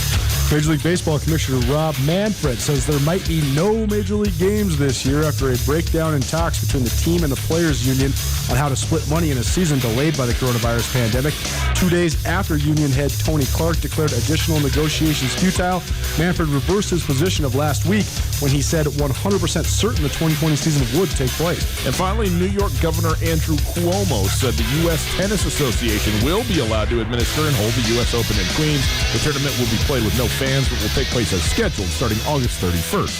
Major League Baseball Commissioner Rob Manfred says there might be no Major League games this year after a breakdown in talks between the team and the Players Union on how to split money in a season delayed by the coronavirus pandemic. 2 days after Union head Tony Clark declared additional negotiations futile, Manfred reversed his position of last week when he said 100% certain the 2020 season would take place. And finally, New York Governor Andrew Cuomo said the U.S. Tennis Association will be allowed to administer and hold the U.S. Open in Queens. The tournament will be played with no fans, but will take place as scheduled starting August 31st.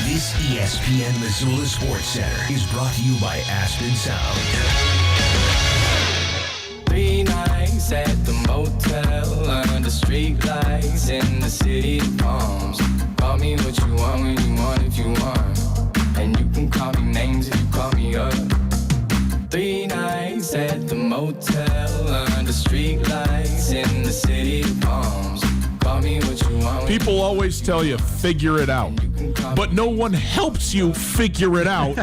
This ESPN Missoula Sports Center is brought to you by Aspen Sound. 3 nights at the motel under street lights in the city of palms. Call me what you want when you want if you want, and you can call me names if you call me up. 3 nights at the motel under street lights in the city of palms. Call me what you want. People always tell you, figure it out. But no one helps you figure it out.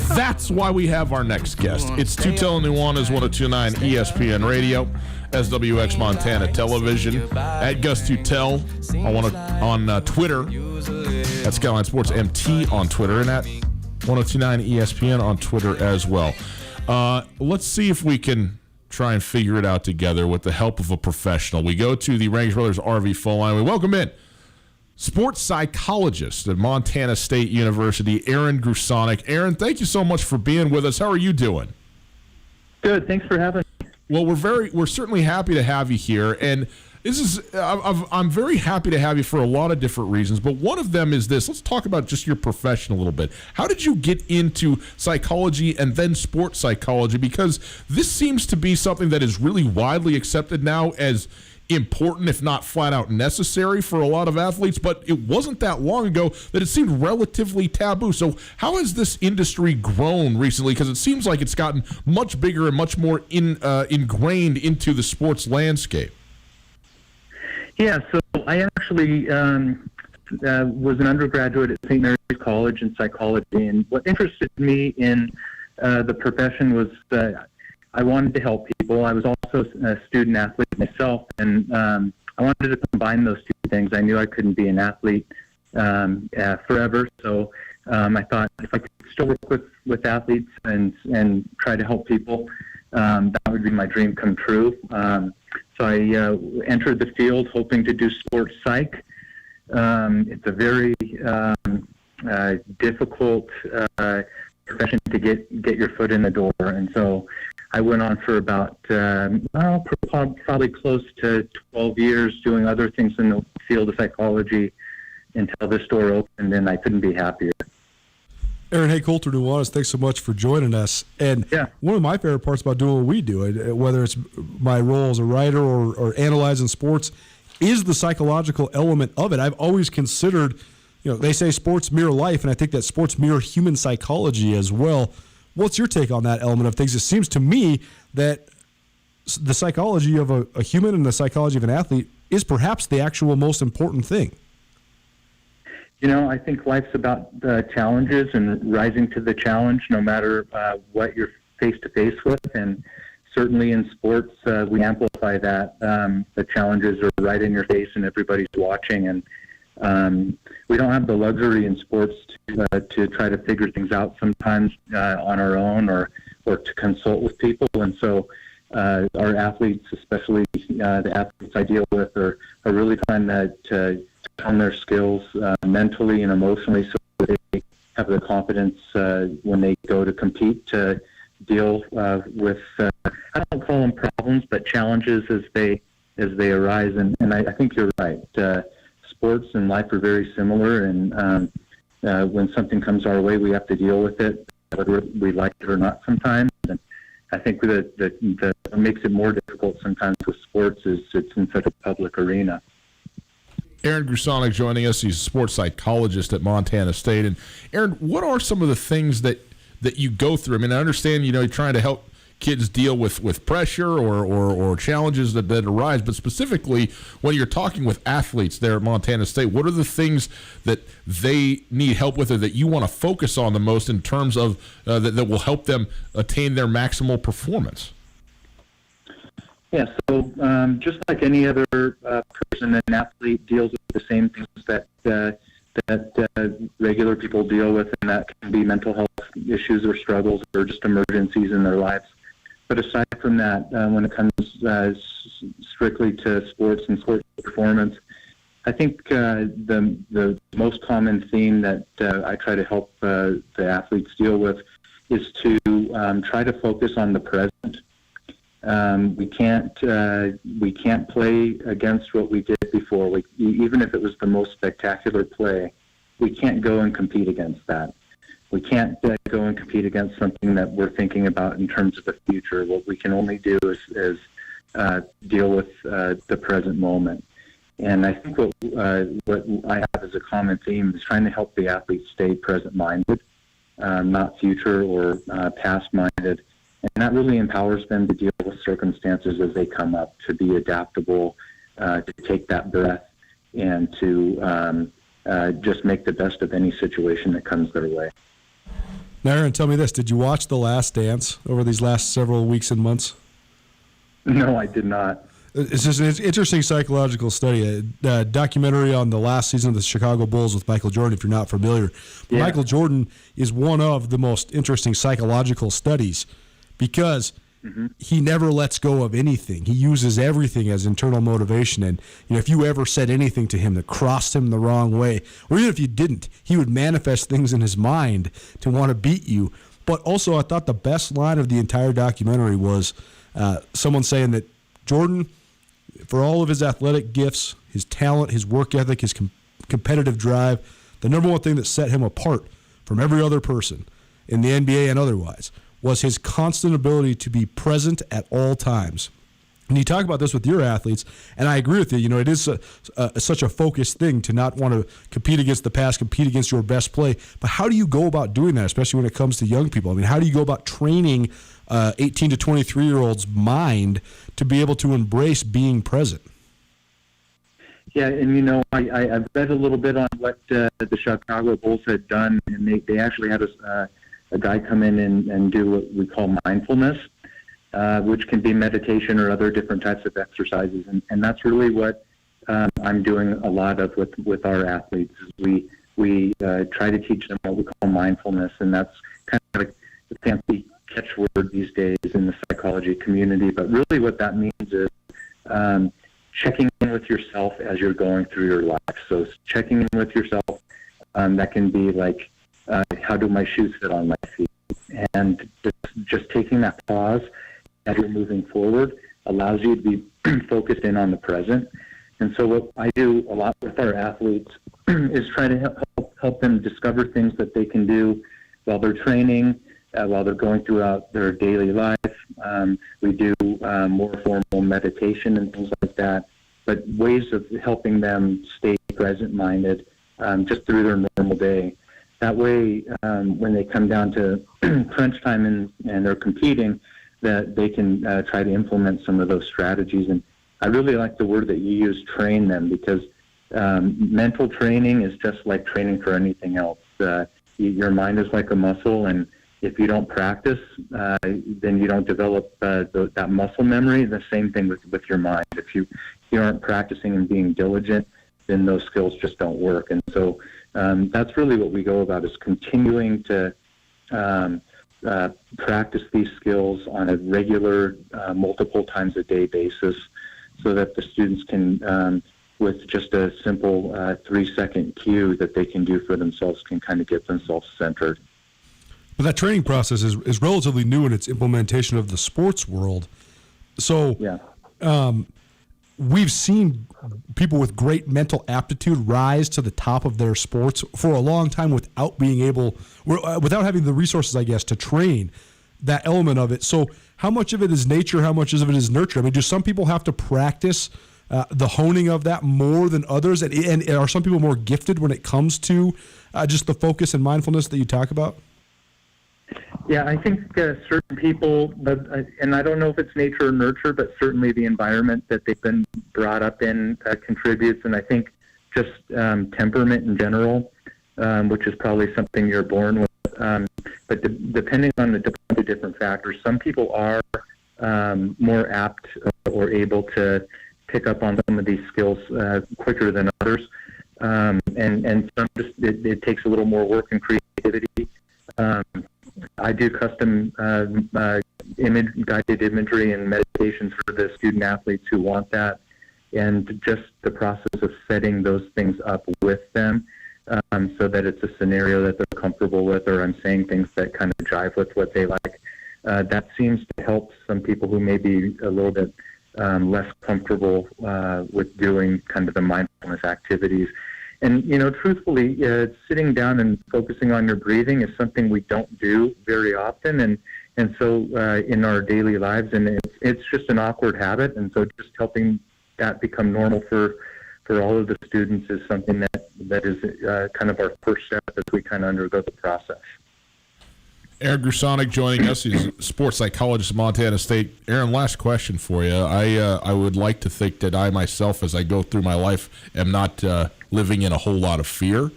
That's why we have our next guest. It's Tootell and Nuanez, 102.9 ESPN Radio, SWX Montana Television, at Gus Tootell on Twitter, at Skyline Sports MT on Twitter, and at 102.9 ESPN on Twitter as well. Let's see if we can try and figure it out together with the help of a professional. We go to the Range Brothers RV phone line. We welcome in sports psychologist at Montana State University, Aaron Grusonic. Aaron, thank you so much for being with us. How are you doing? Good. Thanks for having me. Well, we're certainly happy to have you here, and this is I'm very happy to have you for a lot of different reasons. But one of them is this: let's talk about just your profession a little bit. How did you get into psychology and then sports psychology? Because this seems to be something that is really widely accepted now as important, if not flat out necessary, for a lot of athletes, but it wasn't that long ago that it seemed relatively taboo. So how has this industry grown recently? Because it seems like it's gotten much bigger and much more ingrained into the sports landscape. Yeah, so I actually was an undergraduate at St. Mary's College in psychology, and what interested me in the profession was I wanted to help people. I was also a student athlete myself, and I wanted to combine those two things. I knew I couldn't be an athlete forever, so I thought if I could still work with athletes and try to help people, that would be my dream come true. So I entered the field hoping to do sports psych. It's a very difficult profession to get your foot in the door, and so I went on for about probably close to 12 years doing other things in the field of psychology until this door opened, and I couldn't be happier. Aaron, hey, Coulter Nuanez, thanks so much for joining us. And one of my favorite parts about doing what we do, whether it's my role as a writer or analyzing sports, is the psychological element of it. I've always considered, they say sports mirror life, and I think that sports mirror human psychology as well. What's your take on that element of things? It seems to me that the psychology of a human and the psychology of an athlete is perhaps the actual most important thing. I think life's about challenges and rising to the challenge no matter what you're face-to-face with. And certainly in sports, we amplify that. The challenges are right in your face and everybody's watching. And we don't have the luxury in sports to try to figure things out sometimes on our own or to consult with people. And so our athletes, especially the athletes I deal with, are really trying to hone their skills mentally and emotionally so that they have the confidence when they go to compete to deal with, I don't call them problems, but challenges as they arise. And I think you're right. Sports and life are very similar, and when something comes our way, we have to deal with it, whether we like it or not sometimes. And I think that what makes it more difficult sometimes with sports is it's in such a public arena. Aaron Grusonek joining us. He's a sports psychologist at Montana State. And Aaron, what are some of the things that you go through? I mean, I understand, you're trying to help kids deal with pressure or challenges that arise, but specifically when you're talking with athletes there at Montana State, what are the things that they need help with or that you want to focus on the most in terms of that will help them attain their maximal performance? Yeah, so just like any other person, an athlete deals with the same things that regular people deal with, and that can be mental health issues or struggles or just emergencies in their lives. But aside from that, when it comes strictly to sports and sports performance, I think the most common theme that I try to help the athletes deal with is to try to focus on the present. We can't play against what we did before. Even if it was the most spectacular play, we can't go and compete against that. We can't go and compete against something that we're thinking about in terms of the future. What we can only do is deal with the present moment. And I think what I have as a common theme is trying to help the athletes stay present-minded, not future or past-minded. And that really empowers them to deal with circumstances as they come up, to be adaptable, to take that breath, and to just make the best of any situation that comes their way. Now, Aaron, tell me this. Did you watch The Last Dance over these last several weeks and months? No, I did not. It's just an interesting psychological study, a documentary on the last season of the Chicago Bulls with Michael Jordan, if you're not familiar. Yeah. Michael Jordan is one of the most interesting psychological studies because he never lets go of anything. He uses everything as internal motivation. And if you ever said anything to him that crossed him the wrong way, or even if you didn't, he would manifest things in his mind to want to beat you. But also, I thought the best line of the entire documentary was someone saying that Jordan, for all of his athletic gifts, his talent, his work ethic, his competitive drive, the number one thing that set him apart from every other person in the NBA and otherwise was his constant ability to be present at all times. And you talk about this with your athletes, and I agree with you. You know, it is such a focused thing to not want to compete against the past, compete against your best play. But how do you go about doing that, especially when it comes to young people? I mean, how do you go about training 18 to 23-year-olds' mind to be able to embrace being present? Yeah, and you know, I've read a little bit on what the Chicago Bulls had done, and they actually had a guy come in and do what we call mindfulness, which can be meditation or other different types of exercises, and that's really what I'm doing a lot of with our athletes. We try to teach them what we call mindfulness, and that's kind of like the fancy catchword these days in the psychology community. But really, what that means is checking in with yourself as you're going through your life. So checking in with yourself, that can be like, how do my shoes fit on my feet? And just taking that pause as you're moving forward allows you to be focused in on the present. And so what I do a lot with our athletes is try to help them discover things that they can do while they're training, while they're going throughout their daily life. We do more formal meditation and things like that, but ways of helping them stay present-minded just through their normal day. That way, when they come down to crunch time and they're competing, that they can try to implement some of those strategies. And I really like the word that you use, train them, because mental training is just like training for anything else. Your mind is like a muscle, and if you don't practice, then you don't develop that muscle memory. The same thing with your mind. If you aren't practicing and being diligent, then those skills just don't work. And so that's really what we go about, is continuing to practice these skills on a regular, multiple times a day basis, so that the students can, with just a simple 3-second cue that they can do for themselves, can kind of get themselves centered. But that training process is relatively new in its implementation of the sports world. So we've seen people with great mental aptitude rise to the top of their sports for a long time without having the resources, I guess, to train that element of it. So how much of it is nature? How much of it is nurture? I mean, do some people have to practice the honing of that more than others? And are some people more gifted when it comes to just the focus and mindfulness that you talk about? Yeah, I think certain people, and I don't know if it's nature or nurture, but certainly the environment that they've been brought up in contributes. And I think just temperament in general, which is probably something you're born with. But depending on the different factors, some people are more apt or able to pick up on some of these skills quicker than others. And some just, it takes a little more work and creativity. I do custom guided imagery and meditations for the student athletes who want that, and just the process of setting those things up with them so that it's a scenario that they're comfortable with, or I'm saying things that kind of jive with what they like. That seems to help some people who may be a little bit less comfortable with doing kind of the mindfulness activities. And, you know, truthfully, sitting down and focusing on your breathing is something we don't do very often. And so in our daily lives, and it's just an awkward habit. And so just helping that become normal for all of the students is something that is kind of our first step as we kind of undergo the process. Aaron Grusonic joining us. He's a sports psychologist at Montana State. Aaron, last question for you. I would like to think that I myself, as I go through my life, am not living in a whole lot of fear.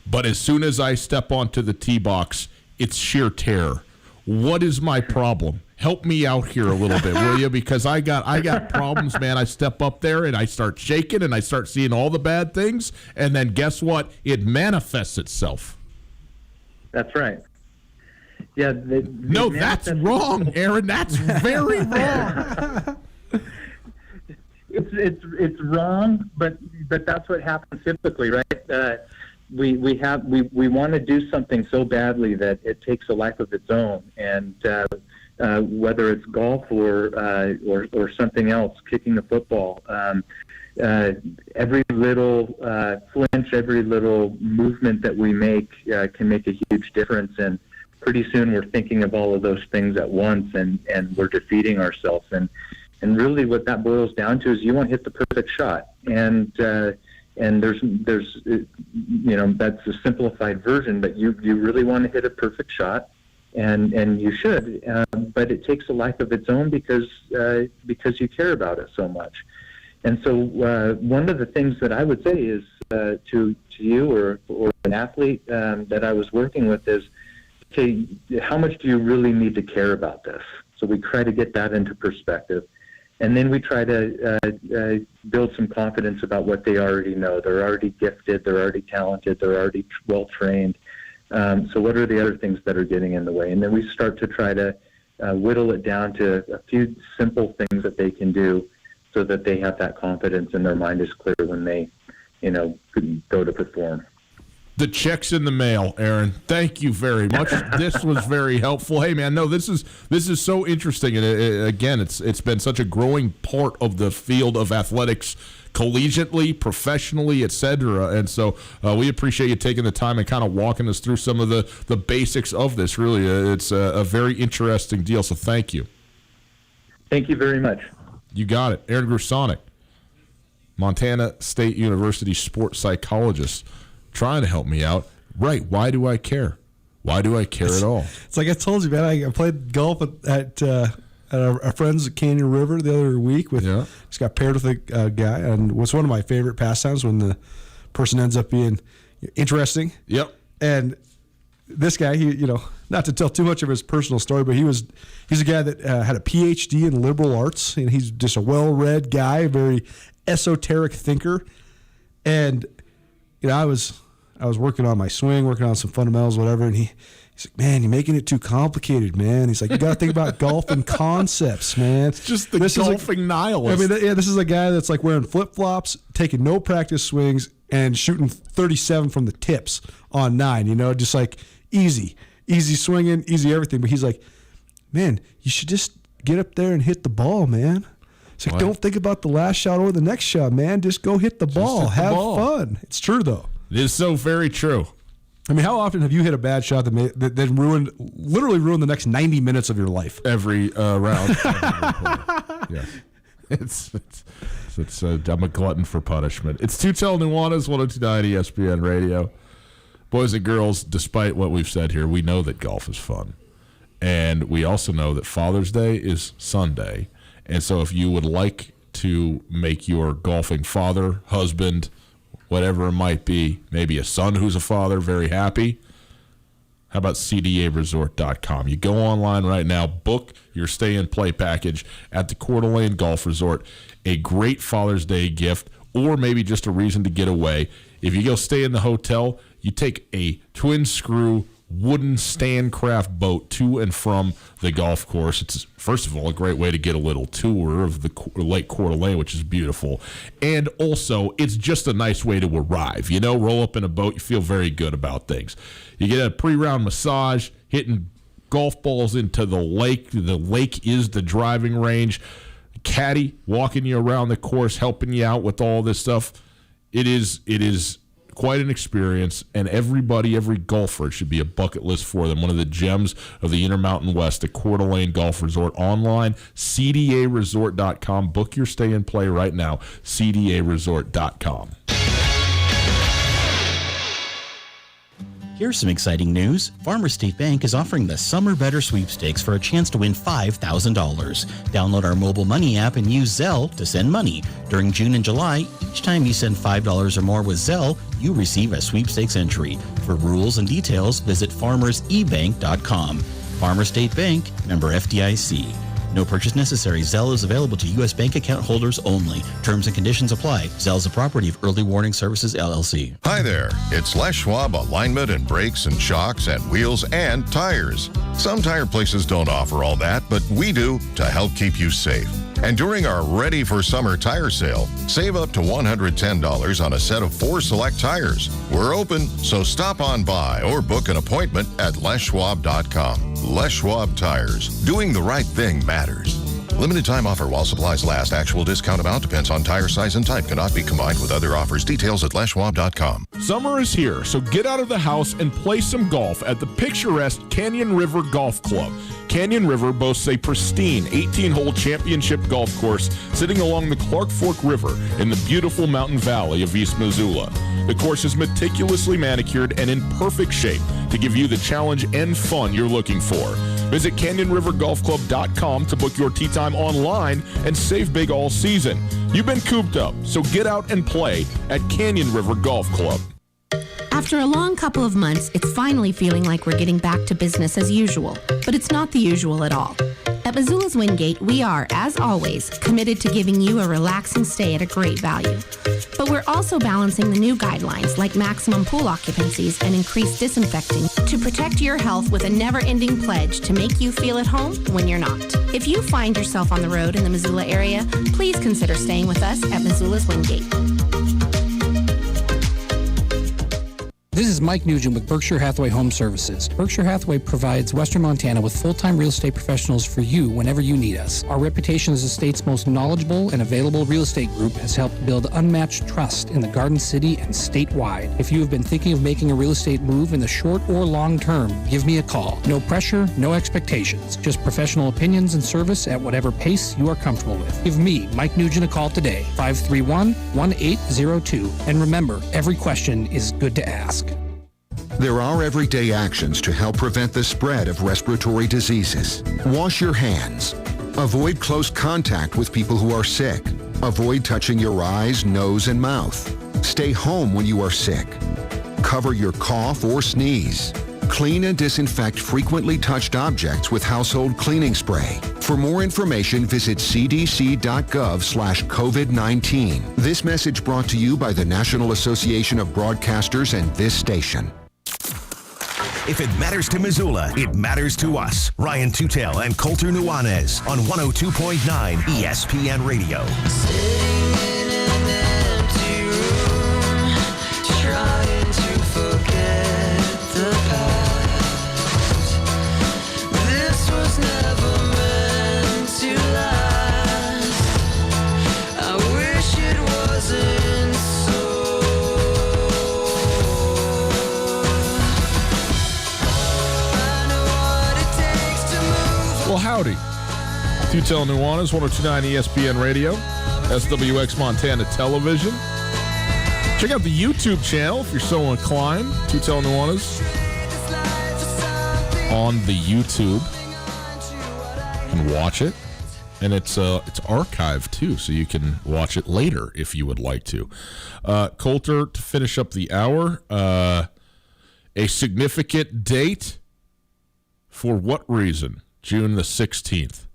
But as soon as I step onto the tee box, it's sheer terror. What is my problem? Help me out here a little bit, will you? Because I got problems, man. I step up there and I start shaking and I start seeing all the bad things. And then guess what? It manifests itself. That's right. Yeah. No, that's wrong, Aaron. That's very wrong. It's wrong, but that's what happens typically, right? we want to do something so badly that it takes a life of its own, and whether it's golf or something else, kicking the football. Every little flinch, every little movement that we make can make a huge difference. And pretty soon we're thinking of all of those things at once, and we're defeating ourselves. And really what that boils down to is you want to hit the perfect shot. And there's that's a simplified version, but you really want to hit a perfect shot. And you should, but it takes a life of its own because you care about it so much. And so one of the things that I would say is to you or an athlete that I was working with is, okay, how much do you really need to care about this? So we try to get that into perspective. And then we try to build some confidence about what they already know. They're already gifted, they're already talented, they're already well-trained. So what are the other things that are getting in the way? And then we start to try to whittle it down to a few simple things that they can do so that they have that confidence and their mind is clear when they, go to perform. The check's in the mail, Aaron. Thank you very much. This was very helpful. Hey, man, no, this is so interesting. And again, it's been such a growing part of the field of athletics, collegiately, professionally, etc. And so we appreciate you taking the time and kind of walking us through some of the basics of this. Really, it's a very interesting deal. So thank you. Thank you very much. You got it. Aaron Grusonic, Montana State University sports psychologist, trying to help me out. Right. Why do I care? Why do I care at all? It's like I told you, man. I played golf at our friends at Canyon River the other week. Just got paired with a guy, and what's one of my favorite pastimes when the person ends up being interesting. Yep. And this guy, he, not to tell too much of his personal story, but he's a guy that had a PhD in liberal arts, and he's just a well-read guy, a very esoteric thinker. And I was working on my swing, working on some fundamentals, whatever, and he's like, man, you're making it too complicated, man. He's like, you got to think about golf and concepts, man. It's just the golfing nihilist. I mean, this is a guy that's like wearing flip-flops, taking no practice swings, and shooting 37 from the tips on 9, just like easy swinging, easy everything. But he's like, man, you should just get up there and hit the ball, man. It's like, don't think about the last shot or the next shot, man. Just go hit the ball. Have fun. It's true, though. It is so very true. I mean, how often have you hit a bad shot that literally ruined the next 90 minutes of your life? Every round. Yeah. I'm a glutton for punishment. It's Tootell Nuanez, 102.9 ESPN Radio. Boys and girls, despite what we've said here, we know that golf is fun. And we also know that Father's Day is Sunday. And so if you would like to make your golfing father, husband, whatever it might be, maybe a son who's a father, very happy, how about CDAResort.com? You go online right now, book your stay and play package at the Coeur d'Alene Golf Resort, a great Father's Day gift, or maybe just a reason to get away. If you go stay in the hotel, you take a twin screw wooden Standcraft boat to and from the golf course. It's, first of all, a great way to get a little tour of the Lake Coeur d'Alene, which is beautiful. And also, it's just a nice way to arrive. Roll up in a boat, you feel very good about things. You get a pre-round massage, hitting golf balls into the lake. The lake is the driving range. Caddy walking you around the course, helping you out with all this stuff. It is quite an experience, and every golfer, it should be a bucket list for them. One of the gems of the Intermountain West, the Coeur d'Alene Golf Resort. Online, CDAResort.com. Book your stay and play right now, CDAResort.com. Here's some exciting news. Farmers State Bank is offering the Summer Better Sweepstakes for a chance to win $5,000. Download our mobile money app and use Zelle to send money. During June and July, each time you send $5 or more with Zelle, you receive a sweepstakes entry. For rules and details, visit farmersebank.com. Farmers State Bank, member FDIC. No purchase necessary. Zelle is available to U.S. bank account holders only. Terms and conditions apply. Zelle is a property of Early Warning Services, LLC. Hi there. It's Les Schwab Alignment and Brakes and Shocks and Wheels and Tires. Some tire places don't offer all that, but we do to help keep you safe. And during our Ready for Summer tire sale, save up to $110 on a set of 4 select tires. We're open, so stop on by or book an appointment at leschwab.com. Les Schwab Tires. Doing the right thing matters. Limited time offer while supplies last. Actual discount amount depends on tire size and type. Cannot be combined with other offers. Details at leschwab.com. Summer is here, so get out of the house and play some golf at the picturesque Canyon River Golf Club. Canyon River boasts a pristine 18-hole championship golf course sitting along the Clark Fork River in the beautiful mountain valley of East Missoula. The course is meticulously manicured and in perfect shape to give you the challenge and fun you're looking for. Visit CanyonRiverGolfClub.com to book your tee time online and save big all season. You've been cooped up, so get out and play at Canyon River Golf Club. After a long couple of months, it's finally feeling like we're getting back to business as usual. But it's not the usual at all. At Missoula's Wingate, we are, as always, committed to giving you a relaxing stay at a great value. But we're also balancing the new guidelines like maximum pool occupancies and increased disinfecting to protect your health with a never-ending pledge to make you feel at home when you're not. If you find yourself on the road in the Missoula area, please consider staying with us at Missoula's Wingate. This is Mike Nugent with Berkshire Hathaway Home Services. Berkshire Hathaway provides Western Montana with full-time real estate professionals for you whenever you need us. Our reputation as the state's most knowledgeable and available real estate group has helped build unmatched trust in the Garden City and statewide. If you have been thinking of making a real estate move in the short or long term, give me a call. No pressure, no expectations. Just professional opinions and service at whatever pace you are comfortable with. Give me, Mike Nugent, a call today, 531-1802. And remember, every question is good to ask. There are everyday actions to help prevent the spread of respiratory diseases. Wash your hands. Avoid close contact with people who are sick. Avoid touching your eyes, nose, and mouth. Stay home when you are sick. Cover your cough or sneeze. Clean and disinfect frequently touched objects with household cleaning spray. For more information, visit cdc.gov/COVID-19. This message brought to you by the National Association of Broadcasters and this station. If it matters to Missoula, it matters to us. Ryan Tootell and Coulter Nuanez on 102.9 ESPN Radio. Well, howdy. Tootell and Nuanez, 102.9 ESPN Radio, SWX Montana Television. Check out the YouTube channel if you're so inclined. Tootell and Nuanez on the YouTube. You can watch it. And it's archived, too, so you can watch it later if you would like to. Coulter, to finish up the hour, a significant date for what reason? June the 16th.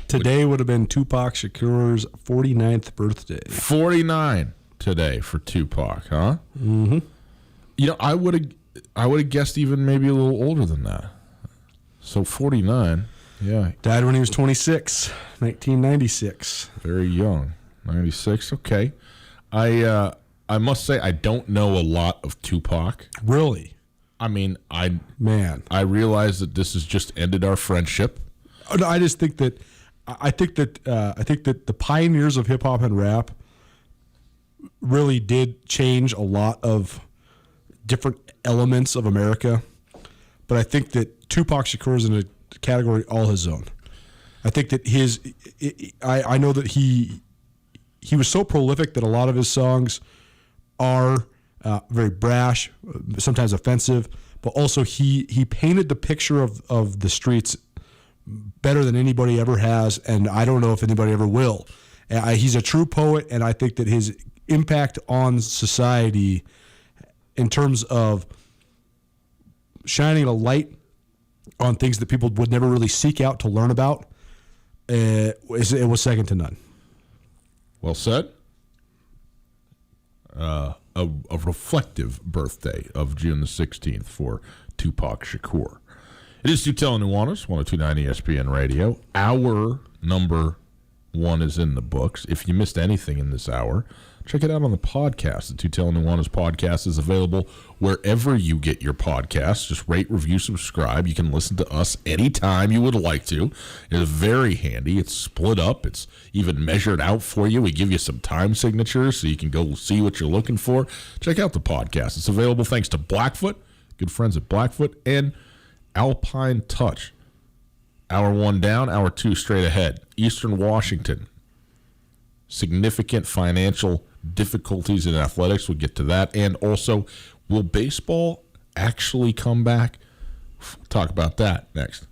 Today would have been Tupac Shakur's 49th birthday. 49 today for Tupac, huh? Mm-hmm. You know, I would have guessed even maybe a little older than that. So 49, yeah. Died when he was 26, 1996. Very young, 96. Okay, I must say I don't know a lot of Tupac. Really? I mean, I realize that this has just ended our friendship. Oh, no, I just think that I think that the pioneers of hip hop and rap really did change a lot of different elements of America. But I think that Tupac Shakur is in a category all his own. I think that I know that he was so prolific that a lot of his songs are very brash, sometimes offensive, but also he painted the picture of the streets better than anybody ever has, and I don't know if anybody ever will. He's a true poet, and I think that his impact on society in terms of shining a light on things that people would never really seek out to learn about, it was second to none. Well said. A reflective birthday of June the 16th for Tupac Shakur. It is Tootell and Nuanez, 102.9 ESPN Radio. Hour number one is in the books. If you missed anything in this hour, check it out on the podcast. The Tootell and Nuanez podcast is available wherever you get your podcasts. Just rate, review, subscribe. You can listen to us anytime you would like to. It is very handy. It's split up. It's even measured out for you. We give you some time signatures so you can go see what you're looking for. Check out the podcast. It's available thanks to Blackfoot, good friends at Blackfoot, and Alpine Touch. Hour 1 down, hour 2 straight ahead. Eastern Washington. Significant financial difficulties in athletics. We'll get to that. And also, will baseball actually come back? We'll talk about that next.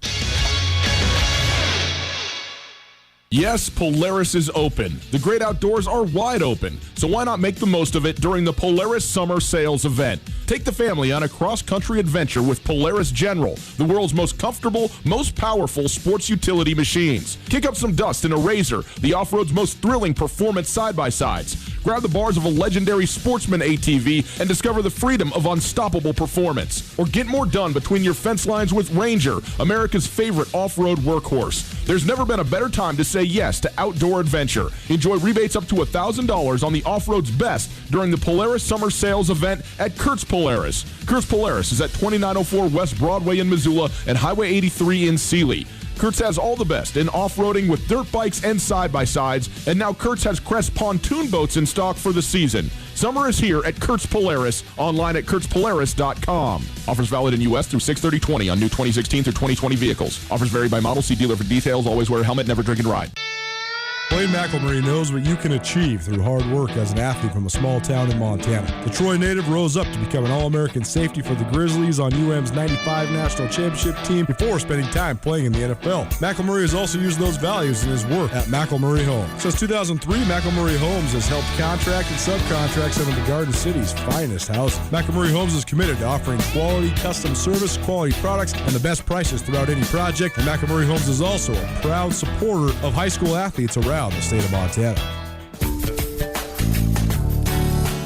Yes, Polaris is open. The great outdoors are wide open, so why not make the most of it during the Polaris Summer Sales event? Take the family on a cross-country adventure with Polaris General, the world's most comfortable, most powerful sports utility machines. Kick up some dust in a Razor, the off-road's most thrilling performance side-by-sides. Grab the bars of a legendary Sportsman ATV and discover the freedom of unstoppable performance. Or get more done between your fence lines with Ranger, America's favorite off-road workhorse. There's never been a better time to say yes to outdoor adventure. Enjoy rebates up to $1,000 on the off-road's best during the Polaris Summer Sales event at Kurtz Polaris. Kurtz Polaris is at 2904 West Broadway in Missoula and Highway 83 in Sealy. Kurtz has all the best in off-roading with dirt bikes and side-by-sides, and now Kurtz has Crest pontoon boats in stock for the season. Summer is here at Kurtz Polaris, online at kurtzpolaris.com. Offers valid in U.S. through 6/30/20 on new 2016 through 2020 vehicles. Offers vary by model. See dealer for details. Always wear a helmet, never drink and ride. Wayne McElmurray knows what you can achieve through hard work as an athlete from a small town in Montana. The Troy native rose up to become an All-American safety for the Grizzlies on UM's 95 National Championship team before spending time playing in the NFL. McElmurray has also used those values in his work at McElmurray Homes. Since 2003, McElmurray Homes has helped contract and subcontract some of the Garden City's finest houses. McElmurray Homes is committed to offering quality custom service, quality products, and the best prices throughout any project. And McElmurray Homes is also a proud supporter of high school athletes around the state of Montana.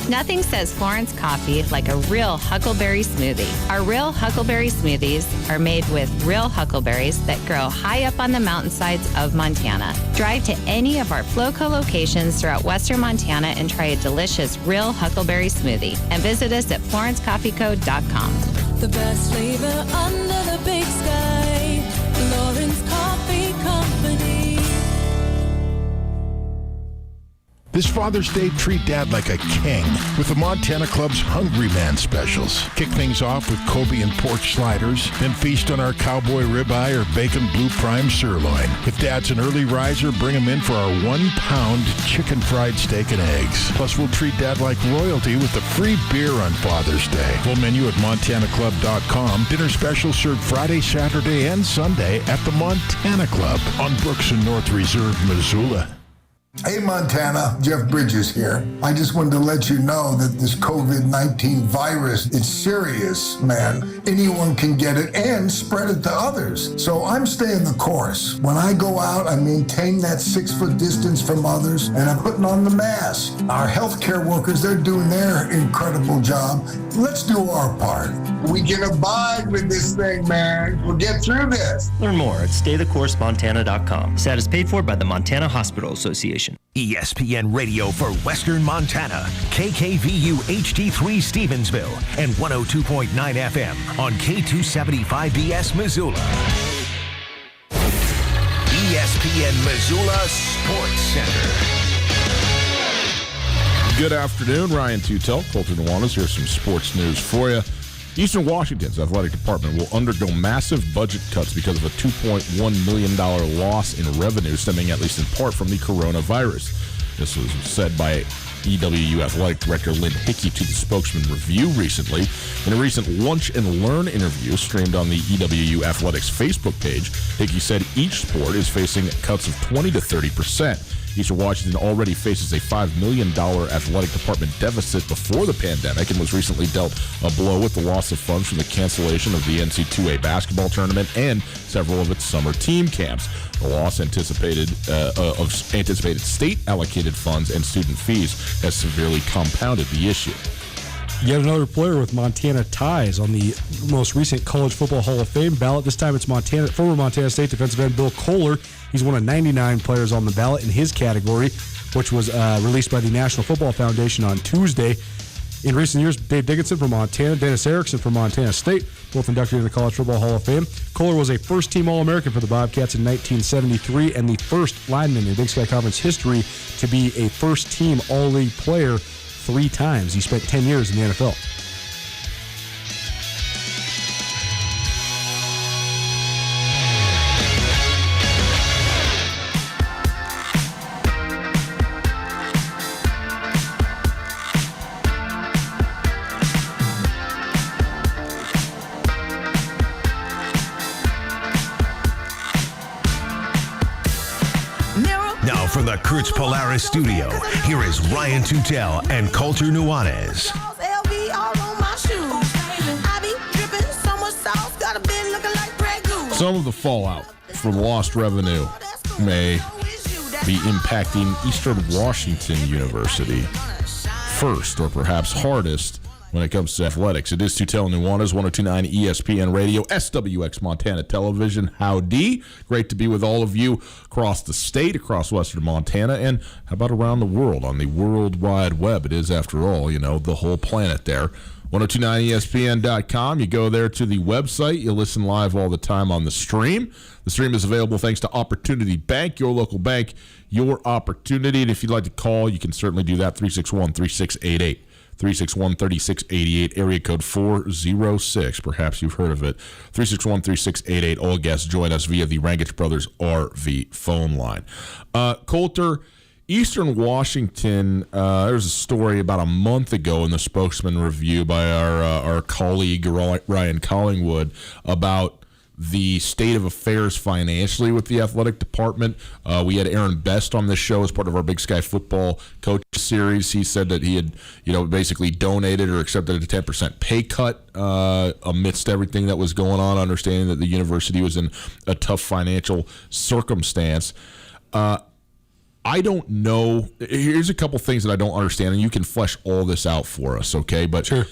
Nothing says Florence coffee like a real huckleberry smoothie. Our real huckleberry smoothies are made with real huckleberries that grow high up on the mountainsides of Montana. Drive to any of our Flowco locations throughout western Montana and try a delicious real huckleberry smoothie. And visit us at florencecoffeeco.com. The best flavor under the big sky. Florence Coffee Company. This Father's Day, treat Dad like a king with the Montana Club's Hungry Man specials. Kick things off with Kobe and porch sliders, then feast on our cowboy ribeye or bacon blue prime sirloin. If Dad's an early riser, bring him in for our 1-pound chicken fried steak and eggs. Plus, we'll treat Dad like royalty with the free beer on Father's Day. Full menu at montanaclub.com. Dinner specials served Friday, Saturday, and Sunday at the Montana Club on Brooks and North Reserve, Missoula. Hey Montana, Jeff Bridges here. I just wanted to let you know that this COVID-19 virus, it's serious, man. Anyone can get it and spread it to others. So I'm staying the course. When I go out, I maintain that 6-foot distance from others, and I'm putting on the mask. Our healthcare workers, they're doing their incredible job. Let's do our part. We can abide with this thing, man. We'll get through this. Learn more at staythecoursemontana.com. Status paid for by the Montana Hospital Association. ESPN Radio for Western Montana, KKVU HD3 Stevensville, and 102.9 FM on K275BS Missoula. ESPN Missoula Sports Center. Good afternoon, Ryan Tootell, Colter Nuanez. Here's some sports news for you. Eastern Washington's athletic department will undergo massive budget cuts because of a $2.1 million loss in revenue stemming at least in part from the coronavirus. This was said by EWU Athletic Director Lynn Hickey to the Spokesman Review recently. In a recent Lunch and Learn interview streamed on the EWU Athletics Facebook page, Hickey said each sport is facing cuts of 20 to 30%. Eastern Washington already faces a $5 million athletic department deficit before the pandemic and was recently dealt a blow with the loss of funds from the cancellation of the NC2A basketball tournament and several of its summer team camps. The loss anticipated state-allocated funds and student fees has severely compounded the issue. Yet another player with Montana ties on the most recent College Football Hall of Fame ballot. This time it's former Montana State defensive end Bill Kohler. He's one of 99 players on the ballot in his category, which was released by the National Football Foundation on Tuesday. In recent years, Dave Dickinson from Montana, Dennis Erickson from Montana State, both inducted in the College Football Hall of Fame. Kohler was a first-team All-American for the Bobcats in 1973 and the first lineman in Big Sky Conference history to be a first-team All-League player 3 times. He spent 10 years in the NFL. Now from the Kurtz Polaris studio, here is Ryan Tootell and Coulter Nuanez. Some of the fallout from lost revenue may be impacting Eastern Washington University first, or perhaps hardest, when it comes to athletics. It is Tootell and Nuanez, 102.9 ESPN Radio, SWX Montana Television. Howdy. Great to be with all of you across the state, across western Montana, and how about around the world on the World Wide Web? It is, after all, the whole planet there. 1029ESPN.com. You go there to the website. You listen live all the time on the stream. The stream is available thanks to Opportunity Bank, your local bank, your opportunity. And if you'd like to call, you can certainly do that, 361-3688. 361-3688, area code 406. Perhaps you've heard of it. 361-3688. All guests join us via the Rangich Brothers RV phone line. Coulter, Eastern Washington, there's a story about a month ago in the Spokesman Review by our colleague Ryan Collingwood about the state of affairs financially with the athletic department. We had Aaron Best on this show as part of our Big Sky Football Coach Series. He said that he had, basically donated or accepted a 10% pay cut amidst everything that was going on, understanding that the university was in a tough financial circumstance. I don't know. Here's a couple things that I don't understand, and you can flesh all this out for us, okay? But sure.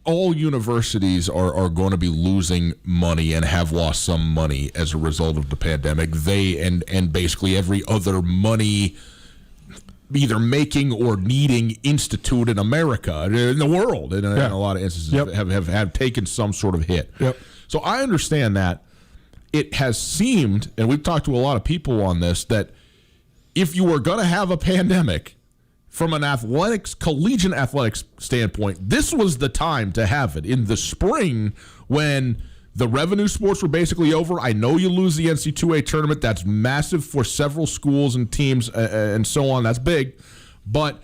All universities are going to be losing money and have lost some money as a result of the pandemic. They and basically every other money either making or needing institute in America, in the world, in a lot of instances, have taken some sort of hit. Yep. So I understand that. It has seemed, and we've talked to a lot of people on this, that if you were going to have a pandemic, from an collegiate athletics standpoint, this was the time to have it. In the spring, when the revenue sports were basically over, I know you lose the NC2A tournament. That's massive for several schools and teams and so on. That's big. But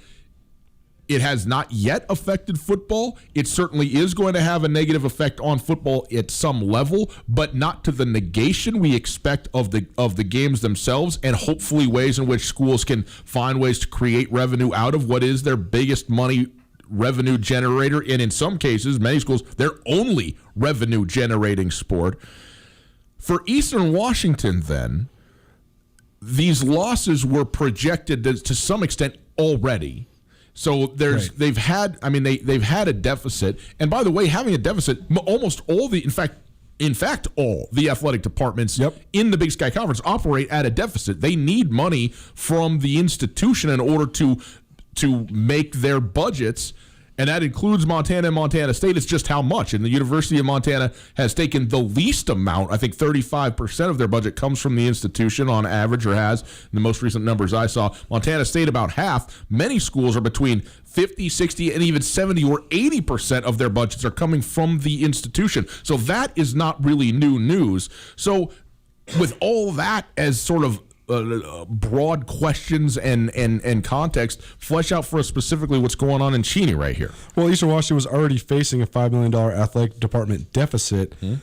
it has not yet affected football. It certainly is going to have a negative effect on football at some level, but not to the negation we expect of the games themselves, and hopefully ways in which schools can find ways to create revenue out of what is their biggest money revenue generator, and in some cases, many schools, their only revenue generating sport. For Eastern Washington, then, these losses were projected to some extent already. So they've had a deficit, and by the way, having a deficit, almost all all the athletic departments in the Big Sky Conference operate at a deficit. They need money from the institution in order to make their budgets, and that includes Montana and Montana State. It's just how much. And the University of Montana has taken the least amount. I think 35% of their budget comes from the institution on average, or has. In the most recent numbers I saw, Montana State about half. Many schools are between 50, 60, and even 70 or 80% of their budgets are coming from the institution. So that is not really new news. So with all that as sort of broad questions and context, flesh out for us specifically what's going on in Cheney right here. Well, Eastern Washington was already facing a $5 million athletic department deficit. Mm-hmm.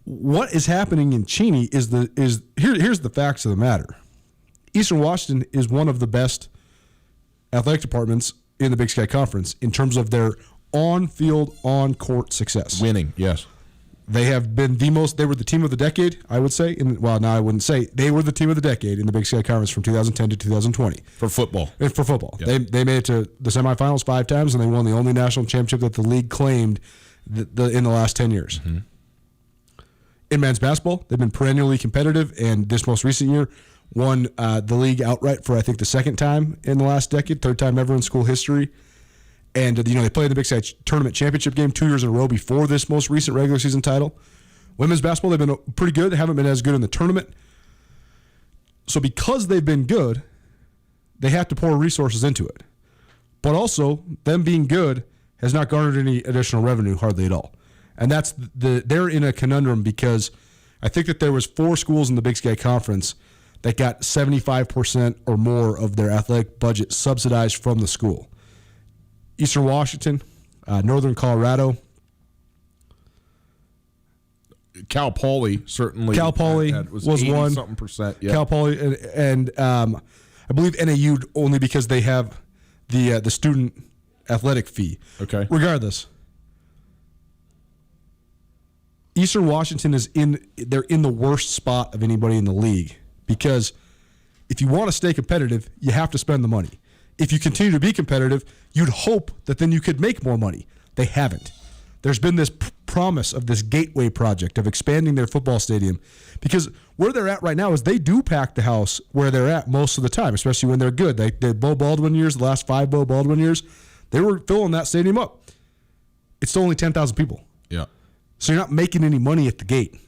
What is happening in Cheney here's the facts of the matter. Eastern Washington is one of the best athletic departments in the Big Sky Conference in terms of their on-field, on-court success. Winning, yes. They have been they were the team of the decade, I would say. I wouldn't say. They were the team of the decade in the Big Sky Conference from 2010 to 2020. For football. For football. Yeah. They made it to the semifinals 5 times, and they won the only national championship that the league claimed in the last 10 years. Mm-hmm. In men's basketball, they've been perennially competitive, and this most recent year won the league outright for, I think, the second time in the last decade, third time ever in school history. And, they played the Big Sky Tournament Championship game 2 years in a row before this most recent regular season title. Women's basketball, they've been pretty good. They haven't been as good in the tournament. So because they've been good, they have to pour resources into it. But also, them being good has not garnered any additional revenue hardly at all. And they're in a conundrum because I think that there was 4 schools in the Big Sky Conference that got 75% or more of their athletic budget subsidized from the school. Eastern Washington, Northern Colorado. Cal Poly certainly. Cal Poly was 80-something%. Yeah. Cal Poly and I believe NAU only because they have the student athletic fee. Okay. Regardless, Eastern Washington they're in the worst spot of anybody in the league because if you want to stay competitive, you have to spend the money. If you continue to be competitive, you'd hope that then you could make more money. They haven't. There's been this promise of this gateway project of expanding their football stadium because where they're at right now is they do pack the house where they're at most of the time, especially when they're good. The Bo Baldwin years, the last 5 Bo Baldwin years, they were filling that stadium up. It's still only 10,000 people. Yeah. So you're not making any money at the gate.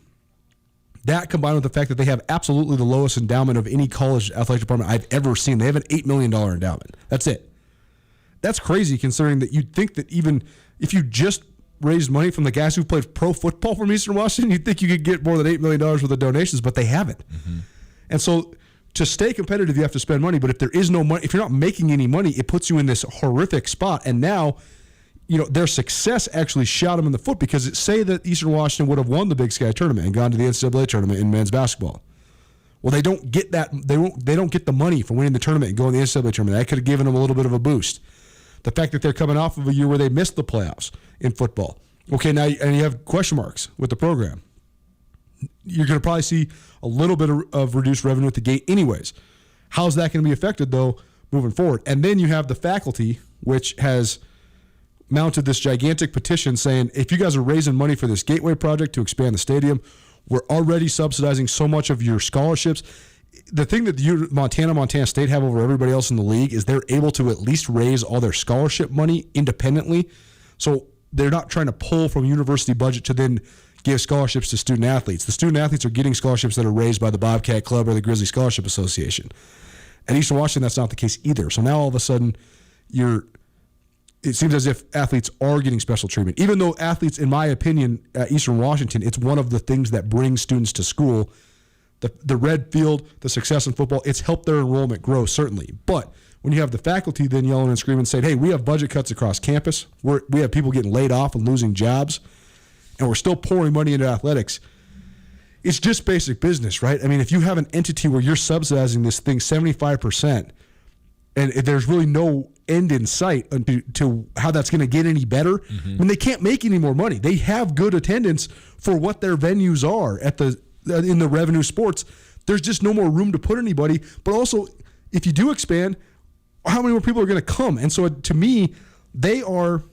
That combined with the fact that they have absolutely the lowest endowment of any college athletic department I've ever seen. They have an $8 million endowment. That's it. That's crazy considering that you'd think that even if you just raised money from the guys who played pro football from Eastern Washington, you'd think you could get more than $8 million worth of donations, but they haven't. Mm-hmm. And so to stay competitive, you have to spend money. But if there is no money, if you're not making any money, it puts you in this horrific spot. And now, their success actually shot them in the foot because say that Eastern Washington would have won the Big Sky tournament and gone to the NCAA tournament in men's basketball. Well, they don't get that. They don't get the money for winning the tournament and going to the NCAA tournament. That could have given them a little bit of a boost. The fact that they're coming off of a year where they missed the playoffs in football. Okay, now and you have question marks with the program. You're going to probably see a little bit of reduced revenue at the gate anyways. How's that going to be affected, though, moving forward? And then you have the faculty, which has mounted this gigantic petition saying, if you guys are raising money for this gateway project to expand the stadium, we're already subsidizing so much of your scholarships. The thing that Montana State have over everybody else in the league is they're able to at least raise all their scholarship money independently. So they're not trying to pull from university budget to then give scholarships to student athletes. The student athletes are getting scholarships that are raised by the Bobcat Club or the Grizzly Scholarship Association. At Eastern Washington, that's not the case either. So now all of a sudden, it seems as if athletes are getting special treatment. Even though athletes, in my opinion, at Eastern Washington, it's one of the things that brings students to school. The red field, the success in football, it's helped their enrollment grow, certainly. But when you have the faculty then yelling and screaming and saying, hey, we have budget cuts across campus, we have people getting laid off and losing jobs, and we're still pouring money into athletics, it's just basic business, right? I mean, if you have an entity where you're subsidizing this thing 75%, and there's really no end in sight to how that's going to get any better, when they can't make any more money. They have good attendance for what their venues are in the revenue sports. There's just no more room to put anybody. But also, if you do expand, how many more people are going to come? And so to me, they're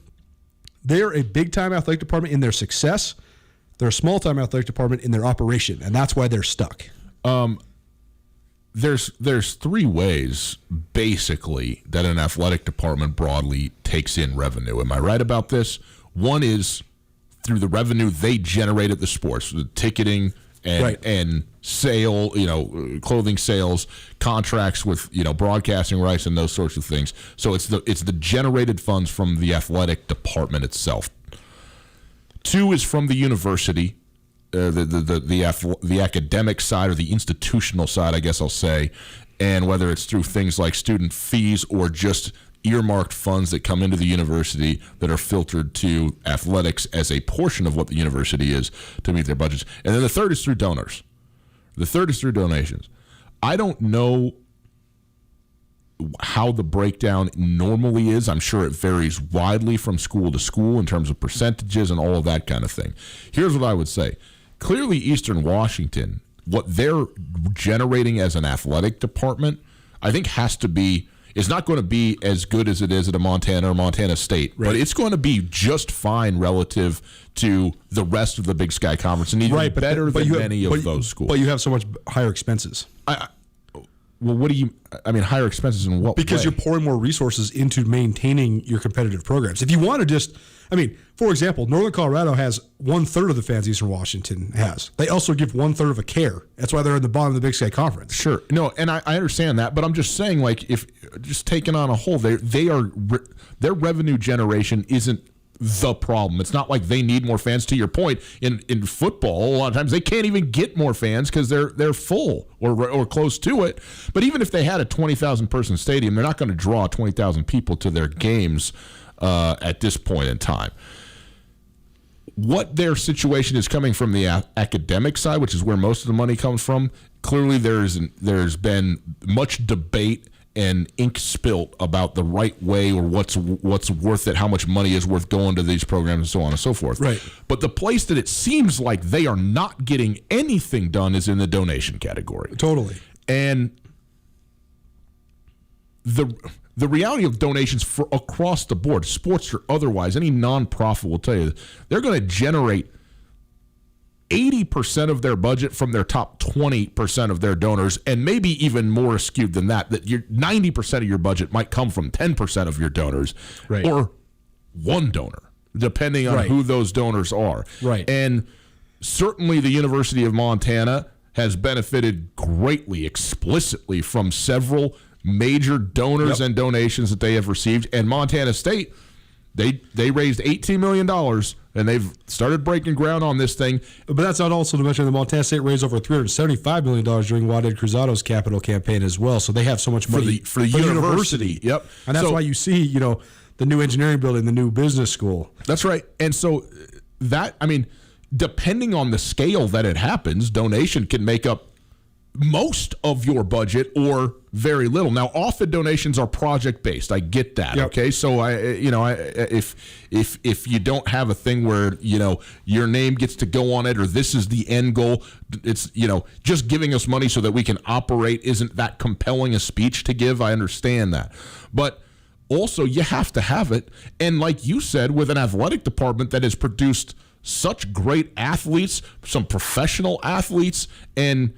a big-time athletic department in their success. They're a small-time athletic department in their operation, and that's why they're stuck. There's 3 ways, basically, that an athletic department broadly takes in revenue. Am I right about this? One is through the revenue they generate at the sports, the ticketing and sale, clothing sales, contracts with, broadcasting rights and those sorts of things. So it's the generated funds from the athletic department itself. 2 is from the university. The academic side or the institutional side, I guess I'll say, and whether it's through things like student fees or just earmarked funds that come into the university that are filtered to athletics as a portion of what the university is to meet their budgets. And then the third is through donors. The third is through donations. I don't know how the breakdown normally is. I'm sure it varies widely from school to school in terms of percentages and all of that kind of thing. Here's what I would say. Clearly, Eastern Washington, what they're generating as an athletic department, I think is not going to be as good as it is at a Montana or Montana State, but it's going to be just fine relative to the rest of the Big Sky Conference and even better than many of those schools. But you have so much higher expenses. Well, higher expenses in what Because way? you're pouring more resources into maintaining your competitive programs. If you want to for example, Northern Colorado has 1/3 of the fans Eastern Washington has. They also give 1/3 of a care. That's why they're in the bottom of the Big Sky Conference. Sure. No, and I understand that, but I'm just saying, like, if just taken on a whole, their revenue generation isn't the problem. It's not like they need more fans. To your point, in football, a lot of times they can't even get more fans because they're full or close to it. But even if they had a 20,000 person stadium, they're not going to draw 20,000 people to their games at this point in time. What their situation is coming from the academic side, which is where most of the money comes from, clearly there's been much debate and ink spilt about the right way or what's worth it, how much money is worth going to these programs and so on and so forth. Right. But the place that it seems like they are not getting anything done is in the donation category. Totally. And the reality of donations for across the board, sports or otherwise, any nonprofit will tell you, they're going to generate 80% of their budget from their top 20% of their donors, and maybe even more skewed than that, that 90% of your budget might come from 10% of your donors or one donor, depending on who those donors are. Right. And certainly the University of Montana has benefited greatly, explicitly, from several major donors and donations that they have received. And Montana State, they raised $18 million, and they've started breaking ground on this thing. But that's not also to mention that Montana State raised over $375 million during Waded Cruzado's capital campaign as well. So they have so much money for the university. Yep. And that's why you see, the new engineering building, the new business school. That's right. And so depending on the scale that it happens, donation can make up most of your budget or very little. Now, often donations are project based. I get that. Yep. Okay, so if you don't have a thing where your name gets to go on it, or this is the end goal, it's just giving us money so that we can operate isn't that compelling a speech to give. I understand that, but also you have to have it. And like you said, with an athletic department that has produced such great athletes, some professional athletes, and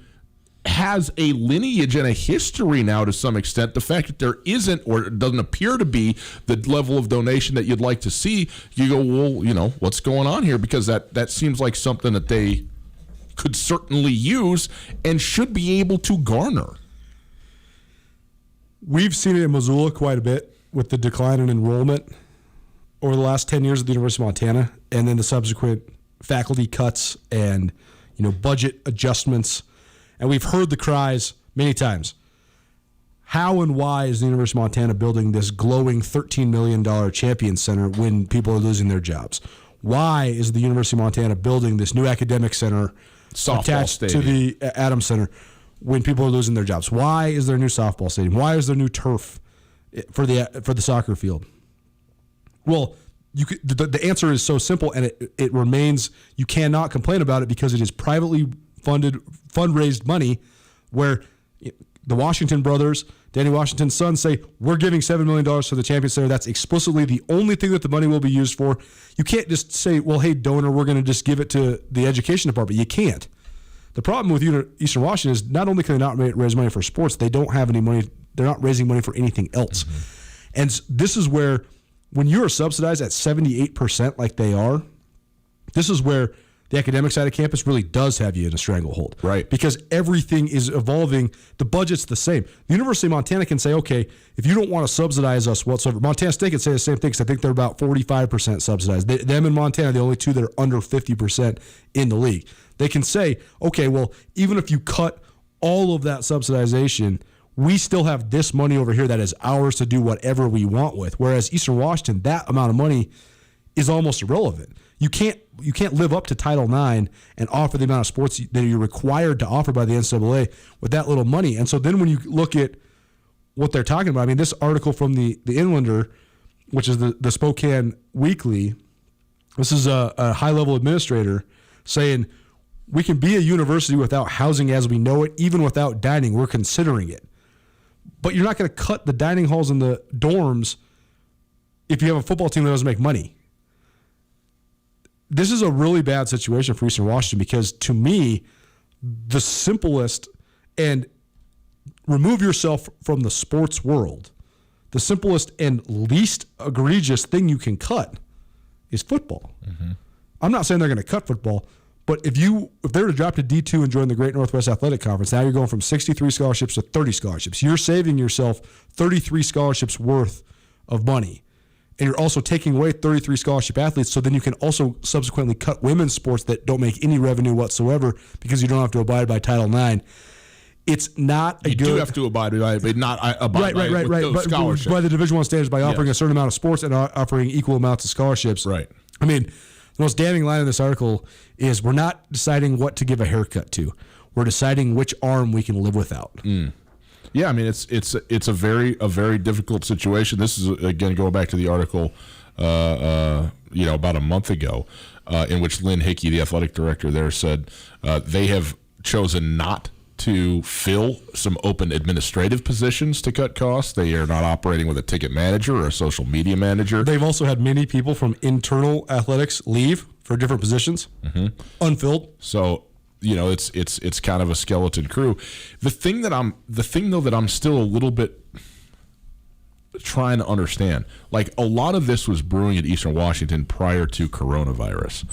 has a lineage and a history now to some extent, the fact that there isn't, or it doesn't appear to be, the level of donation that you'd like to see, you go, well, what's going on here? Because that seems like something that they could certainly use and should be able to garner. We've seen it in Missoula quite a bit with the decline in enrollment over the last 10 years at the University of Montana, and then the subsequent faculty cuts and budget adjustments. And we've heard the cries many times. How and why is the University of Montana building this glowing $13 million Champion Center when people are losing their jobs? Why is the University of Montana building this new academic center attached to the Adams Center when people are losing their jobs? Why is there a new softball stadium? Why is there new turf for the soccer field? Well, the answer is so simple, and it remains, you cannot complain about it because it is privately fundraised money, where the Washington brothers, Danny Washington's sons, say, we're giving $7 million to the Champion Center. That's explicitly the only thing that the money will be used for. You can't just say, well, hey, donor, we're going to just give it to the education department. You can't. The problem with Eastern Washington is not only can they not raise money for sports, they don't have any money. They're not raising money for anything else. Mm-hmm. And this is where, when you are subsidized at 78% like they are, this is where the academic side of campus really does have you in a stranglehold. Right. Because everything is evolving. The budget's the same. The University of Montana can say, okay, if you don't want to subsidize us whatsoever, Montana State can say the same thing, because I think they're about 45% subsidized. Them and Montana are the only two that are under 50% in the league. They can say, okay, well, even if you cut all of that subsidization, we still have this money over here that is ours to do whatever we want with. Whereas Eastern Washington, that amount of money is almost irrelevant. You can't live up to Title IX and offer the amount of sports that you're required to offer by the NCAA with that little money. And so then when you look at what they're talking about. I mean, this article from the Inlander, which is the Spokane Weekly, this is a high-level administrator saying, we can be a university without housing as we know it, even without dining. We're considering it. But you're not going to cut the dining halls and the dorms if you have a football team that doesn't make money. This is a really bad situation for Eastern Washington because, to me, the simplest, and remove yourself from the sports world, the simplest and least egregious thing you can cut is football. Mm-hmm. I'm not saying they're going to cut football, but if they were to drop to D2 and join the Great Northwest Athletic Conference, now you're going from 63 scholarships to 30 scholarships. You're saving yourself 33 scholarships worth of money. And you're also taking away 33 scholarship athletes, so then you can also subsequently cut women's sports that don't make any revenue whatsoever because you don't have to abide by Title IX. It's not a good... You do have to abide by it, but not abide by it with those scholarships. By the Division I standards, by offering a certain amount of sports and offering equal amounts of scholarships. Right. I mean, the most damning line in this article is we're not deciding what to give a haircut to. We're deciding which arm we can live without. Mm. Yeah, I mean, it's a very difficult situation. This is, again, going back to the article, about a month ago, in which Lynn Hickey, the athletic director there, said they have chosen not to fill some open administrative positions to cut costs. They are not operating with a ticket manager or a social media manager. They've also had many people from internal athletics leave for different positions, unfilled. So, it's kind of a skeleton crew. The thing that I'm still a little bit trying to understand, like a lot of this was brewing at Eastern Washington prior to coronavirus.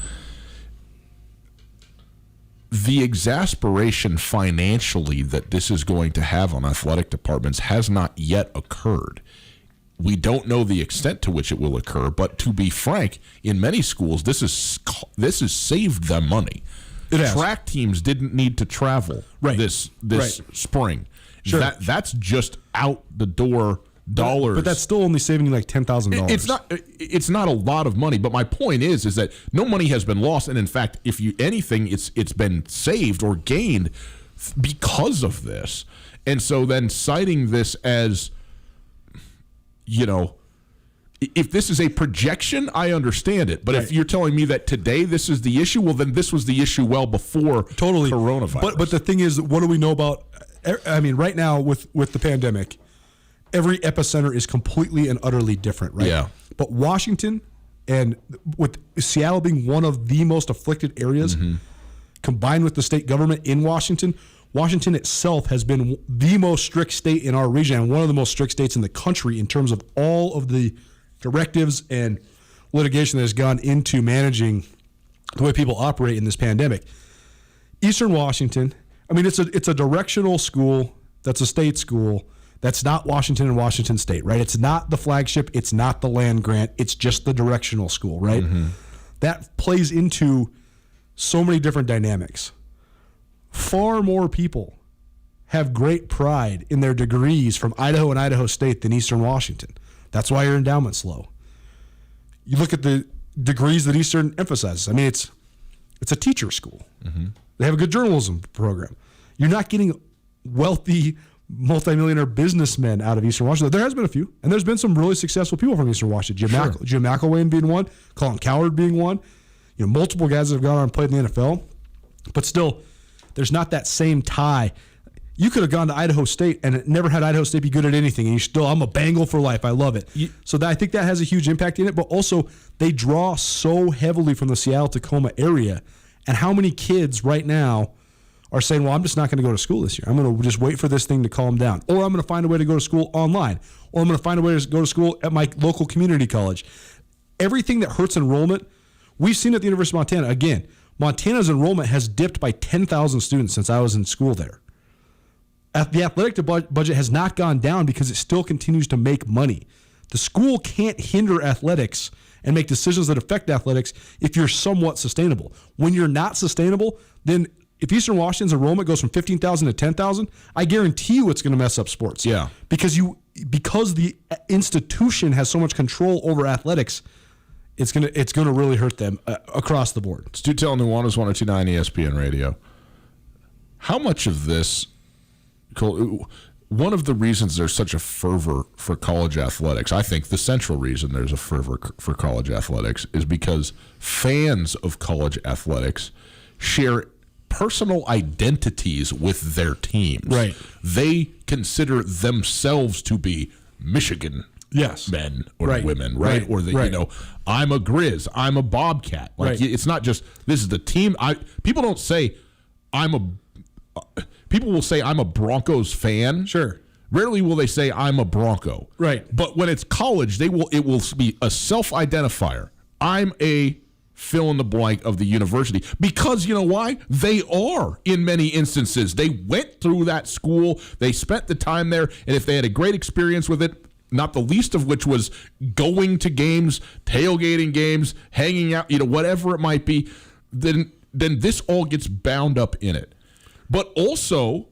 The exasperation financially that this is going to have on athletic departments has not yet occurred. We don't know the extent to which it will occur, but to be frank, in many schools, this has saved them money. Track teams didn't need to travel this spring. Sure. That's just out the door dollars. But that's still only saving you like $10,000. It's not a lot of money, but my point is that no money has been lost, and in fact, if anything, it's been saved or gained because of this. And so then citing this as, if this is a projection, I understand it. But if you're telling me that today this is the issue, well, then this was the issue well before coronavirus. But the thing is, what do we know about? I mean, right now with the pandemic, every epicenter is completely and utterly different, right? Yeah. But Washington, and with Seattle being one of the most afflicted areas, combined with the state government in Washington itself has been the most strict state in our region and one of the most strict states in the country in terms of all of the directives and litigation that has gone into managing the way people operate in this pandemic. Eastern Washington, I mean, it's a directional school that's a state school. That's not Washington and Washington State, right? It's not the flagship. It's not the land grant. It's just the directional school, right? That plays into so many different dynamics. Far more people have great pride in their degrees from Idaho and Idaho State than Eastern Washington. That's why your endowment's low. You look at the degrees that Eastern emphasizes. I mean, it's a teacher school. They have a good journalism program. You're not getting wealthy multimillionaire businessmen out of Eastern Washington. There has been a few, and there's been some really successful people from Eastern Washington. Jim McElwain being one, Colin Coward being one. Multiple guys that have gone on and played in the NFL. But still, there's not that same tie. You could have gone to Idaho State and never had Idaho State be good at anything, and I'm a Bengal for life. I love it. So I think that has a huge impact in it, but also they draw so heavily from the Seattle-Tacoma area. And how many kids right now are saying, well, I'm just not going to go to school this year. I'm going to just wait for this thing to calm down. Or I'm going to find a way to go to school online. Or I'm going to find a way to go to school at my local community college. Everything that hurts enrollment, we've seen at the University of Montana. Again, Montana's enrollment has dipped by 10,000 students since I was in school there. The athletic budget has not gone down because it still continues to make money. The school can't hinder athletics and make decisions that affect athletics if you're somewhat sustainable. When you're not sustainable, then if Eastern Washington's enrollment goes from 15,000 to 10,000, I guarantee you it's going to mess up sports. Yeah. Because the institution has so much control over athletics, it's going to really hurt them across the board. It's Tootell, Nuanez, 102.9 ESPN Radio. How much of this, one of the reasons there's such a fervor for college athletics, I think the central reason there's a fervor for college athletics is because fans of college athletics share personal identities with their teams. Right. They consider themselves to be Michigan men or women, right? Or I'm a Grizz, I'm a Bobcat. It's not just this is the team. People don't say people will say I'm a Broncos fan. Sure. Rarely will they say I'm a Bronco. Right. But when it's college, it will be a self-identifier. I'm a fill in the blank of the university. Because you know why? They are in many instances. They went through that school, they spent the time there, and if they had a great experience with it, not the least of which was going to games, tailgating games, hanging out, whatever it might be, then this all gets bound up in it. But also,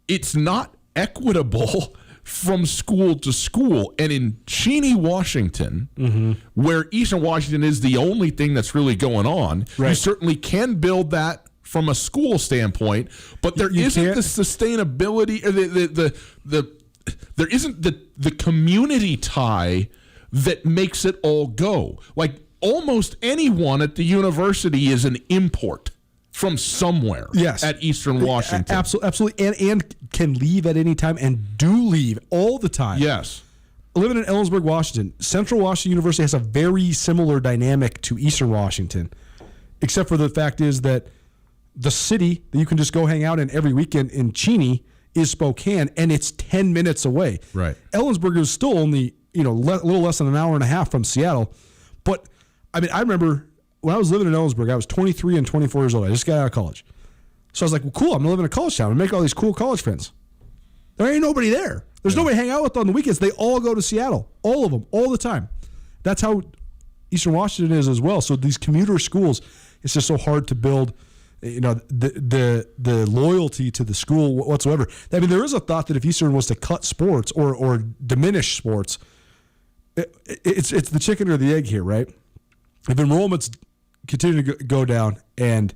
it's not equitable from school to school. And in Cheney, Washington, where Eastern Washington is the only thing that's really going on, you certainly can build that from a school standpoint, but there isn't the sustainability, or there isn't the community tie that makes it all go. Like almost anyone at the university is an import from somewhere at Eastern Washington. Absolutely. And can leave at any time and do leave all the time. Yes. Living in Ellensburg, Washington, Central Washington University has a very similar dynamic to Eastern Washington, except for the fact is that the city that you can just go hang out in every weekend in Cheney is Spokane, and it's 10 minutes away. Right. Ellensburg is still only, a little less than an hour and a half from Seattle. But, I remember when I was living in Ellensburg, I was 23 and 24 years old. I just got out of college. So I was like, well, cool, I'm going to live in a college town and make all these cool college friends. There ain't nobody there. There's nobody to hang out with on the weekends. They all go to Seattle. All of them, all the time. That's how Eastern Washington is as well. So these commuter schools, it's just so hard to build the loyalty to the school whatsoever. I mean, there is a thought that if Eastern was to cut sports or diminish sports, it's the chicken or the egg here, right? If enrollments continue to go down and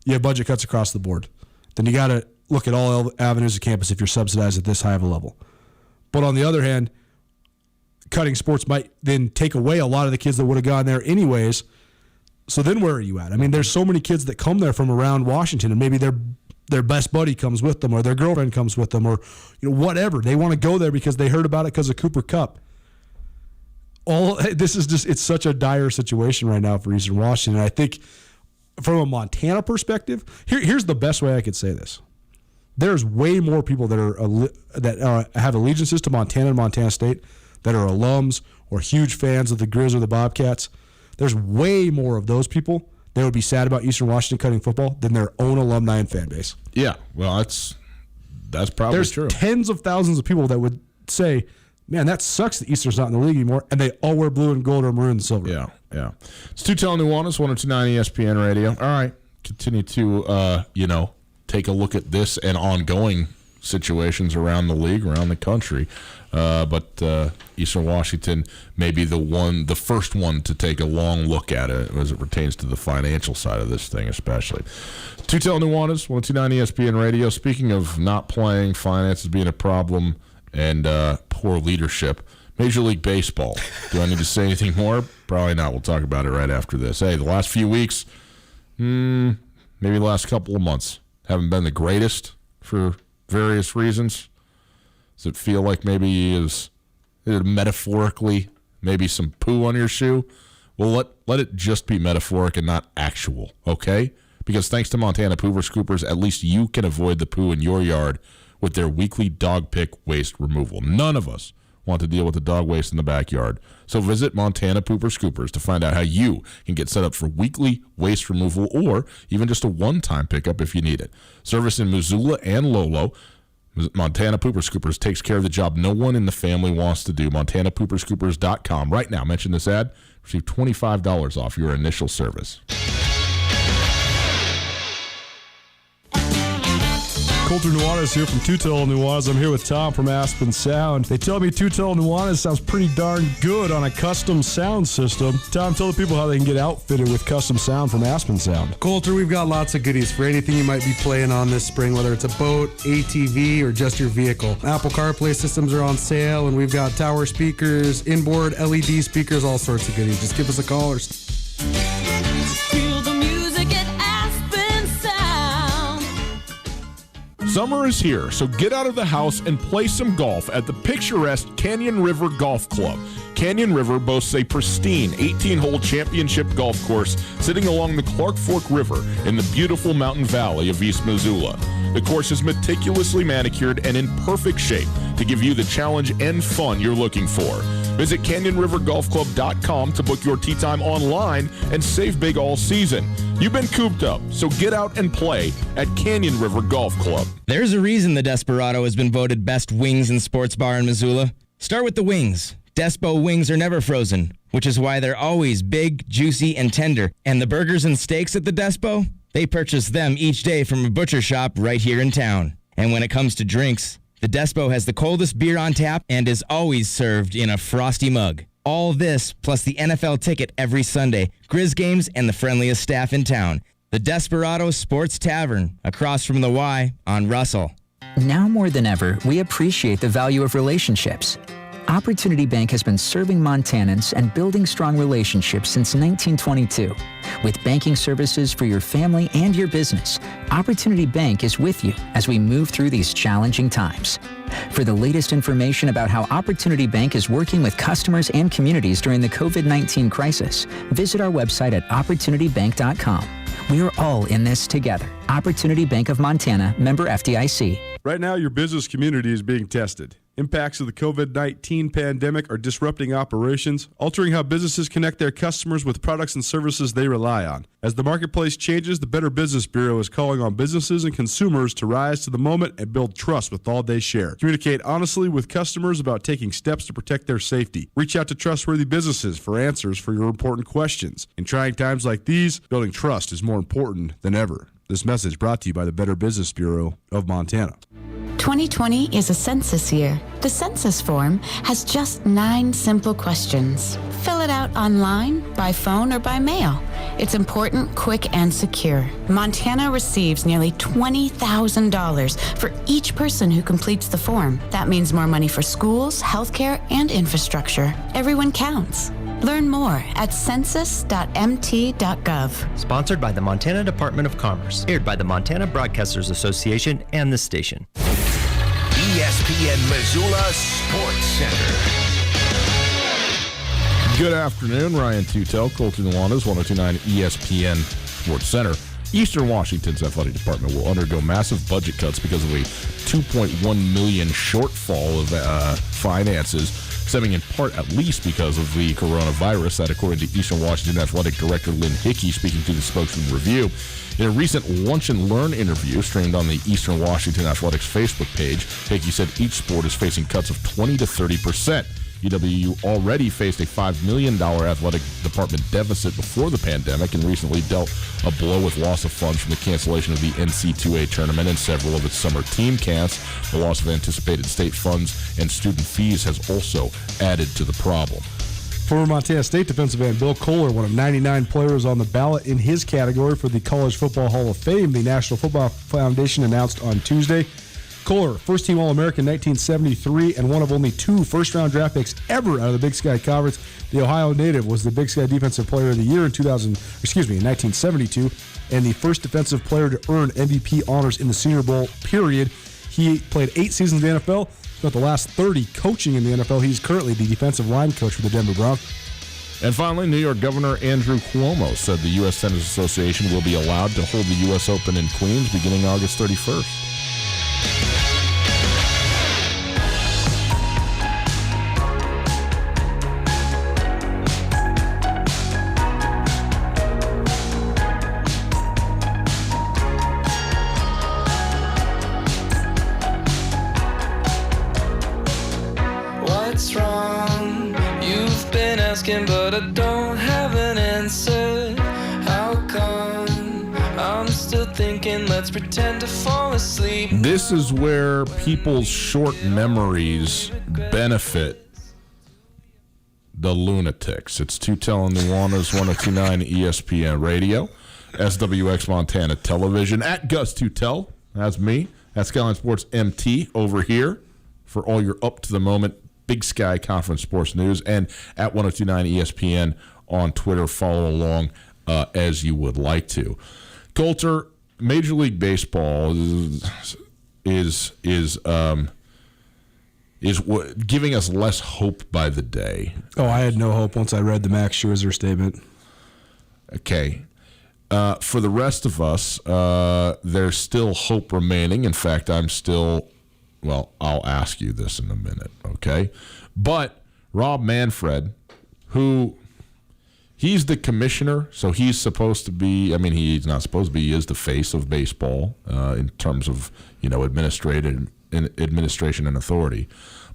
you have budget cuts across the board, then you got to look at all avenues of campus if you're subsidized at this high of a level. But on the other hand, cutting sports might then take away a lot of the kids that would have gone there anyways. So then where are you at? I mean, there's so many kids that come there from around Washington, and maybe their best buddy comes with them, or their girlfriend comes with them, or whatever. They want to go there because they heard about it because of Cooper Kupp. This is just, it's such a dire situation right now for Eastern Washington. And I think from a Montana perspective, here's the best way I could say this. There's way more people that have allegiances to Montana and Montana State that are alums or huge fans of the Grizz or the Bobcats. There's way more of those people that would be sad about Eastern Washington cutting football than their own alumni and fan base. Yeah, well, that's probably true. There's tens of thousands of people that would say, man, that sucks that Eastern's not in the league anymore, and they all wear blue and gold or maroon and silver. Yeah. It's Tootell and Nuanez, 102.9 ESPN Radio. All right, continue to, take a look at this and ongoing situations around the league, around the country. But Eastern Washington may be the first one to take a long look at it as it pertains to the financial side of this thing, especially. Tootell and Nuanez, 102.9 ESPN Radio. Speaking of not playing, finances being a problem, and poor leadership, Major League Baseball. Do I need to say anything more? Probably not. We'll talk about it right after this. Hey, the last few weeks, maybe the last couple of months, haven't been the greatest for various reasons. Does it feel like maybe is metaphorically maybe some poo on your shoe? Well, let it just be metaphoric and not actual, okay? Because thanks to Montana Poover Scoopers, at least you can avoid the poo in your yard with their weekly dog pick waste removal. None of us want to deal with the dog waste in the backyard. So visit Montana Pooper Scoopers to find out how you can get set up for weekly waste removal or even just a one-time pickup if you need it. Service in Missoula and Lolo. Montana Pooper Scoopers takes care of the job no one in the family wants to do. MontanaPooperscoopers.com. Right now, mention this ad. Receive $25 off your initial service. Colter Nuanez here from Tootell Nuanez. I'm here with Tom from Aspen Sound. They tell me Tootell Nuanez sounds pretty darn good on a custom sound system. Tom, tell the people how they can get outfitted with custom sound from Aspen Sound. Colter, we've got lots of goodies for anything you might be playing on this spring, whether it's a boat, ATV, or just your vehicle. Apple CarPlay systems are on sale, and we've got tower speakers, inboard LED speakers, all sorts of goodies. Just give us a call or... Feel the music at Aspen Sound. Summer is here, so get out of the house and play some golf at the picturesque Canyon River Golf Club. Canyon River boasts a pristine 18-hole championship golf course sitting along the Clark Fork River in the beautiful mountain valley of East Missoula. The course is meticulously manicured and in perfect shape to give you the challenge and fun you're looking for. Visit CanyonRiverGolfClub.com to book your tee time online and save big all season. You've been cooped up, so get out and play at Canyon River Golf Club. There's a reason the Desperado has been voted best wings and sports bar in Missoula. Start with the wings. Despo wings are never frozen, which is why they're always big, juicy, and tender. And the burgers and steaks at the Despo? They purchase them each day from a butcher shop right here in town. And when it comes to drinks, the Despo has the coldest beer on tap and is always served in a frosty mug. All this, plus the NFL ticket every Sunday, Grizz games, and the friendliest staff in town. The Desperado Sports Tavern, across from the Y on Russell. Now more than ever, we appreciate the value of relationships. Opportunity Bank has been serving Montanans and building strong relationships since 1922. With banking services for your family and your business, Opportunity Bank is with you as we move through these challenging times. For the latest information about how Opportunity Bank is working with customers and communities during the COVID-19 crisis, visit our website at opportunitybank.com. We are all in this together. Opportunity Bank of Montana, member FDIC. Right now, your business community is being tested. Impacts of the COVID-19 pandemic are disrupting operations, altering how businesses connect their customers with products and services they rely on. As the marketplace changes, the Better Business Bureau is calling on businesses and consumers to rise to the moment and build trust with all they share. Communicate honestly with customers about taking steps to protect their safety. Reach out to trustworthy businesses for answers for your important questions. In trying times like these, building trust is more important than ever. This message brought to you by the Better Business Bureau of Montana. 2020 is a census year. The census form has just 9 simple questions. Fill it out online, by phone, or by mail. It's important, quick, and secure. Montana receives nearly $20,000 for each person who completes the form. That means more money for schools, healthcare, and infrastructure. Everyone counts. Learn more at census.mt.gov. Sponsored by the Montana Department of Commerce. Aired by the Montana Broadcasters Association and this station. ESPN Missoula Sports Center. Good afternoon, Ryan Tootell, Colter Nuanez, 102.9 ESPN Sports Center. Eastern Washington's athletic department will undergo massive budget cuts because of a $2.1 million shortfall of finances, stemming in part at least because of the coronavirus. That, according to Eastern Washington Athletic Director Lynn Hickey, speaking to the Spokesman Review. In a recent Lunch and Learn interview streamed on the Eastern Washington Athletics Facebook page, Hickey said each sport is facing cuts of 20 to 30%. EWU already faced a $5 million athletic department deficit before the pandemic and recently dealt a blow with loss of funds from the cancellation of the NC2A tournament and several of its summer team camps. The loss of anticipated state funds and student fees has also added to the problem. Former Montana State defensive end Bill Kohler, one of 99 players on the ballot in his category for the College Football Hall of Fame, the National Football Foundation announced on Tuesday. Kohler, first-team All-American 1973 and one of only 2 first-round draft picks ever out of the Big Sky Conference. The Ohio native was the Big Sky Defensive Player of the Year in 1972 and the first defensive player to earn MVP honors in the Senior Bowl, period. He played 8 seasons in the NFL, spent the last 30 coaching in the NFL. He's currently the defensive line coach for the Denver Broncos. And finally, New York Governor Andrew Cuomo said the U.S. Tennis Association will be allowed to hold the U.S. Open in Queens beginning August 31st. What's wrong? You've been asking, but I don't have an answer. How come I'm still still thinking, let's pretend to fall asleep. This is where people's short memories benefit the lunatics. It's Tootell and Nuanez, 102.9 ESPN Radio, SWX Montana Television. At Gus Tootell, that's me. That's Skyline Sports MT over here for all your up-to-the-moment Big Sky Conference sports news. And at 102.9 ESPN on Twitter. Follow along as you would like to. Coulter, Major League Baseball is giving us less hope by the day. Oh, I had no hope once I read the Max Scherzer statement. Okay. For the rest of us, there's still hope remaining. In fact, I'll ask you this in a minute, okay? But Rob Manfred, who he's the commissioner, so he's supposed to be, he's not supposed to be, he is the face of baseball in terms of, administration and authority.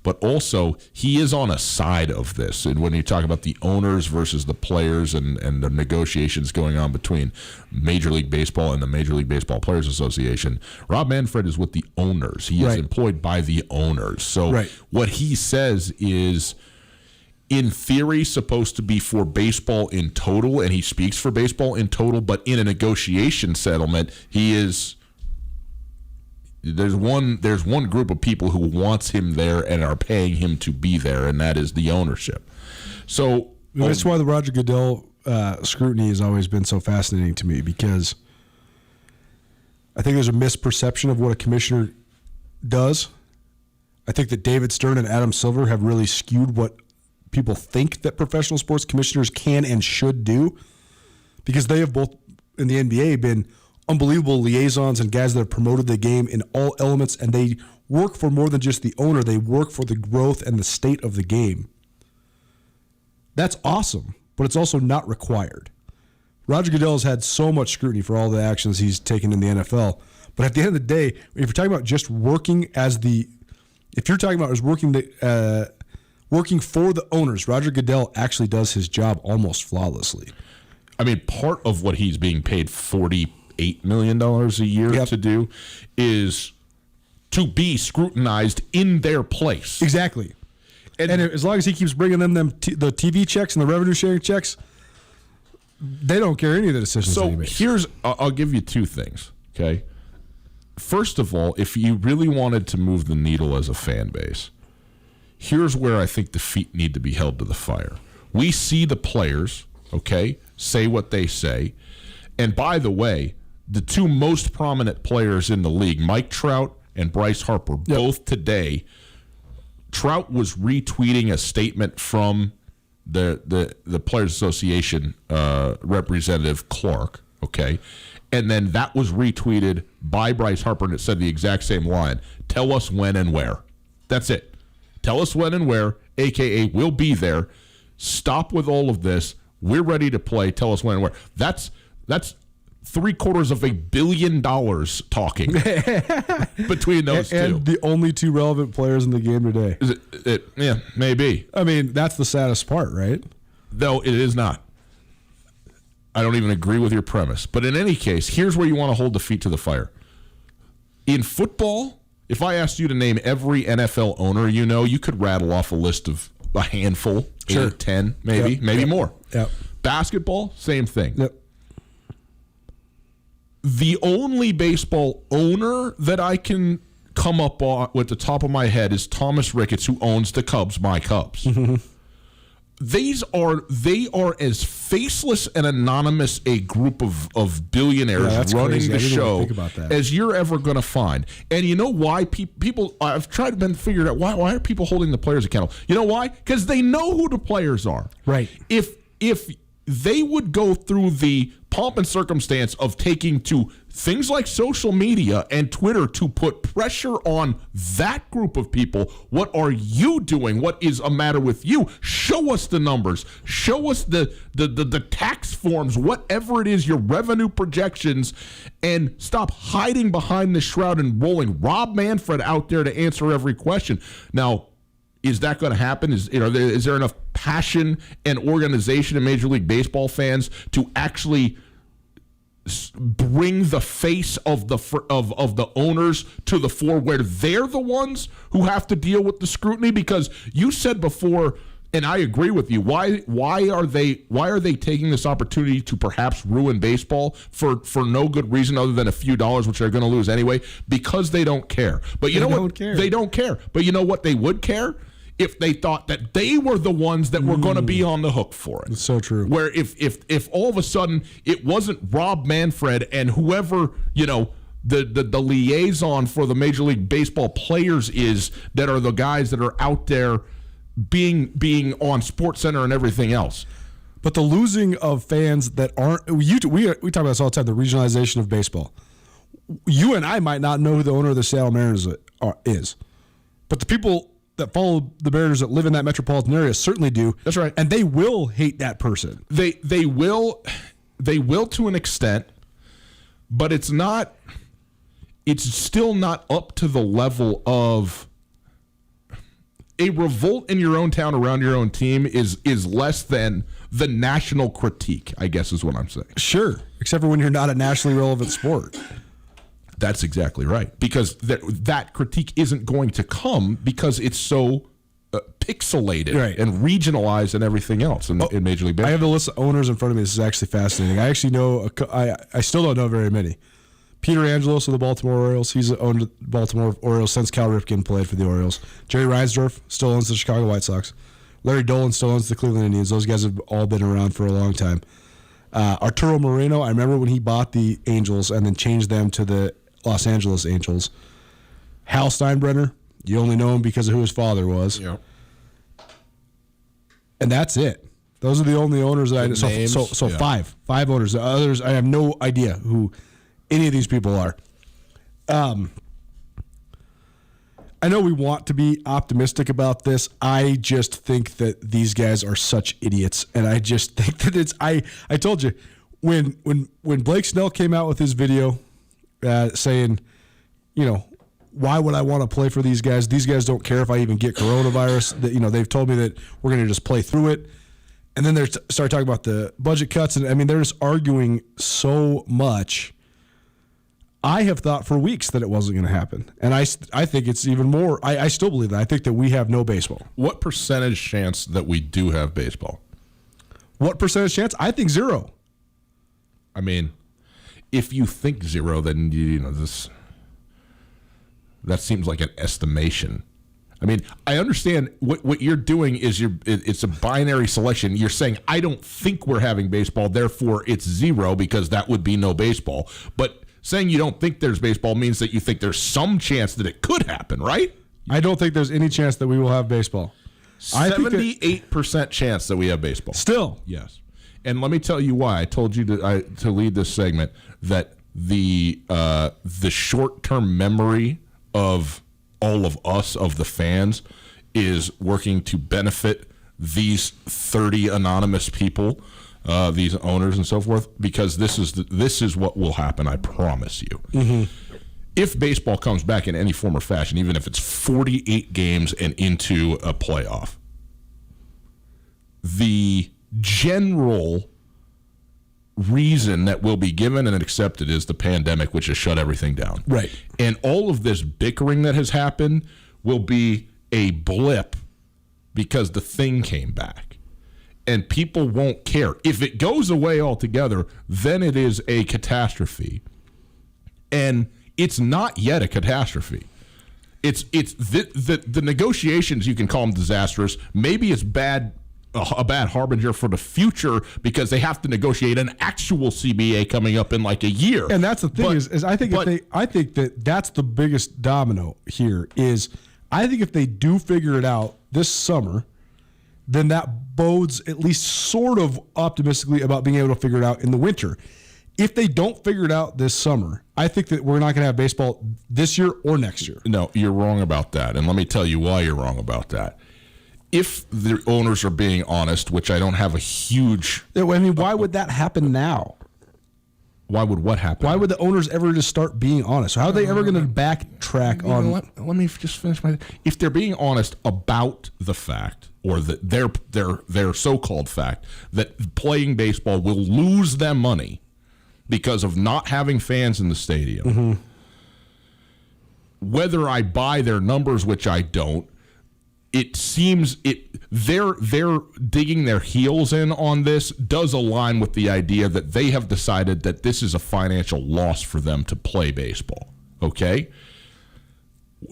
But also, he is on a side of this. And when you talk about the owners versus the players and the negotiations going on between Major League Baseball and the Major League Baseball Players Association, Rob Manfred is with the owners. He is employed by the owners. So what he says is, in theory, supposed to be for baseball in total, and he speaks for baseball in total, but in a negotiation settlement, he is... There's one group of people who wants him there and are paying him to be there, and that is the ownership. So that's why the Roger Goodell scrutiny has always been so fascinating to me, because I think there's a misperception of what a commissioner does. I think that David Stern and Adam Silver have really skewed what people think that professional sports commissioners can and should do, because they have both in the NBA been unbelievable liaisons and guys that have promoted the game in all elements, and they work for more than just the owner. They work for the growth and the state of the game. That's awesome, but it's also not required. Roger Goodell has had so much scrutiny for all the actions he's taken in the NFL, but at the end of the day, if you're talking about just working working for the owners, Roger Goodell actually does his job almost flawlessly. Part of what he's being paid $48 million a year to do is to be scrutinized in their place. Exactly. And as long as he keeps bringing them the TV checks and the revenue sharing checks, they don't care any of the decisions that he makes. I'll give you two things, okay? First of all, if you really wanted to move the needle as a fan base, here's where I think the feet need to be held to the fire. We see the players, okay, say what they say. And by the way, the two most prominent players in the league, Mike Trout and Bryce Harper, both today, Trout was retweeting a statement from the Players Association representative Clark, okay? And then that was retweeted by Bryce Harper, and it said the exact same line. Tell us when and where. That's it. Tell us when and where, a.k.a. we'll be there. Stop with all of this. We're ready to play. Tell us when and where. That's $750 million talking between those two. And the only two relevant players in the game today. Is it? Yeah, maybe. That's the saddest part, right? No, it is not. I don't even agree with your premise. But in any case, here's where you want to hold the feet to the fire. In football, if I asked you to name every NFL owner you could rattle off a list of a handful, 8, 10, maybe more. Yep. Basketball, same thing. Yep. The only baseball owner that I can come up with the top of my head is Thomas Ricketts, who owns the Cubs, my Cubs. Mm-hmm. They are as faceless and anonymous a group of billionaires running the show as you're ever going to find. And you know why people? I've tried to figure out why are people holding the players accountable? You know why? Because they know who the players are. Right. If they would go through the pomp and circumstance of taking to things like social media and Twitter to put pressure on that group of people. What are you doing? What is a matter with you? Show us the numbers. Show us the tax forms, whatever it is, your revenue projections, and stop hiding behind the shroud and rolling Rob Manfred out there to answer every question. Now, is that going to happen? Is there enough passion and organization in Major League Baseball fans to actually bring the face of the owners to the fore, where they're the ones who have to deal with the scrutiny? Because you said before, and I agree with you, why are they taking this opportunity to perhaps ruin baseball for no good reason other than a few dollars, which they're going to lose anyway? Because they don't care. But you know what? They don't care. But you know what they would care? If they thought that they were the ones that were going to be on the hook for it. It's so true. Where if all of a sudden it wasn't Rob Manfred and whoever, the liaison for the Major League Baseball players is, that are the guys that are out there being on SportsCenter and everything else. But the losing of fans that aren't, we talk about this all the time, the regionalization of baseball. You and I might not know who the owner of the Seattle Mariners is, but the people that follow the Mariners that live in that metropolitan area certainly do. That's right. And they will hate that person. They will to an extent, but it's still not up to the level of a revolt in your own town around your own team is less than the national critique, I guess is what I'm saying. Sure, except for when you're not a nationally relevant sport. That's exactly right, because that critique isn't going to come because it's so pixelated and regionalized and everything else in Major League Baseball. I have a list of owners in front of me. This is actually fascinating. I actually know, I still don't know very many. Peter Angelos of the Baltimore Orioles. He's owned the Baltimore Orioles since Cal Ripken played for the Orioles. Jerry Reinsdorf still owns the Chicago White Sox. Larry Dolan still owns the Cleveland Indians. Those guys have all been around for a long time. Arturo Moreno, I remember when he bought the Angels and then changed them to the Los Angeles Angels. Hal Steinbrenner, you only know him because of who his father was. Yeah. And that's it. Those are the only owners that I know. So yeah. Five owners. The others, I have no idea who any of these people are. I know we want to be optimistic about this. I just think that these guys are such idiots, and I just think that it's. I told you when Blake Snell came out with his video saying, why would I want to play for these guys? These guys don't care if I even get coronavirus. That they've told me that we're going to just play through it. And then they start talking about the budget cuts, and they're just arguing so much. I have thought for weeks that it wasn't going to happen, and I think it's even more. I still believe that. I think that we have no baseball. What percentage chance that we do have baseball? What percentage chance? I think 0. If you think 0, then that seems like an estimation. I understand what you're doing is it's a binary selection. You're saying I don't think we're having baseball, therefore it's 0 because that would be no baseball. But saying you don't think there's baseball means that you think there's some chance that it could happen, right? I don't think there's any chance that we will have baseball. 78% chance that we have baseball. Still. Yes. And let me tell you why. I told you to lead this segment that the short-term memory of all of us, of the fans, is working to benefit these 30 anonymous people, these owners and so forth, because this is what will happen, I promise you. Mm-hmm. If baseball comes back in any form or fashion, even if it's 48 games and into a playoff, the general reason that will be given and accepted is the pandemic, which has shut everything down. Right. And all of this bickering that has happened will be a blip because the thing came back. And people won't care. If it goes away altogether, then it is a catastrophe. And it's not yet a catastrophe. It's the negotiations, you can call them disastrous. Maybe it's a bad harbinger for the future because they have to negotiate an actual CBA coming up in like a year. And that's the thing is I think that's the biggest domino here is I think if they do figure it out this summer, then that bodes at least sort of optimistically about being able to figure it out in the winter. If they don't figure it out this summer, I think that we're not going to have baseball this year or next year. No, you're wrong about that. And let me tell you why you're wrong about that. If the owners are being honest, which I don't have a huge... why would that happen now? Why would what happen? Why would the owners ever just start being honest? How are they ever going to backtrack on... Let me just finish my... If they're being honest about the fact, or their so-called fact, that playing baseball will lose them money, because of not having fans in the stadium. Mm-hmm. Whether I buy their numbers, which I don't, it seems they're digging their heels in on this does align with the idea that they have decided that this is a financial loss for them to play baseball. Okay?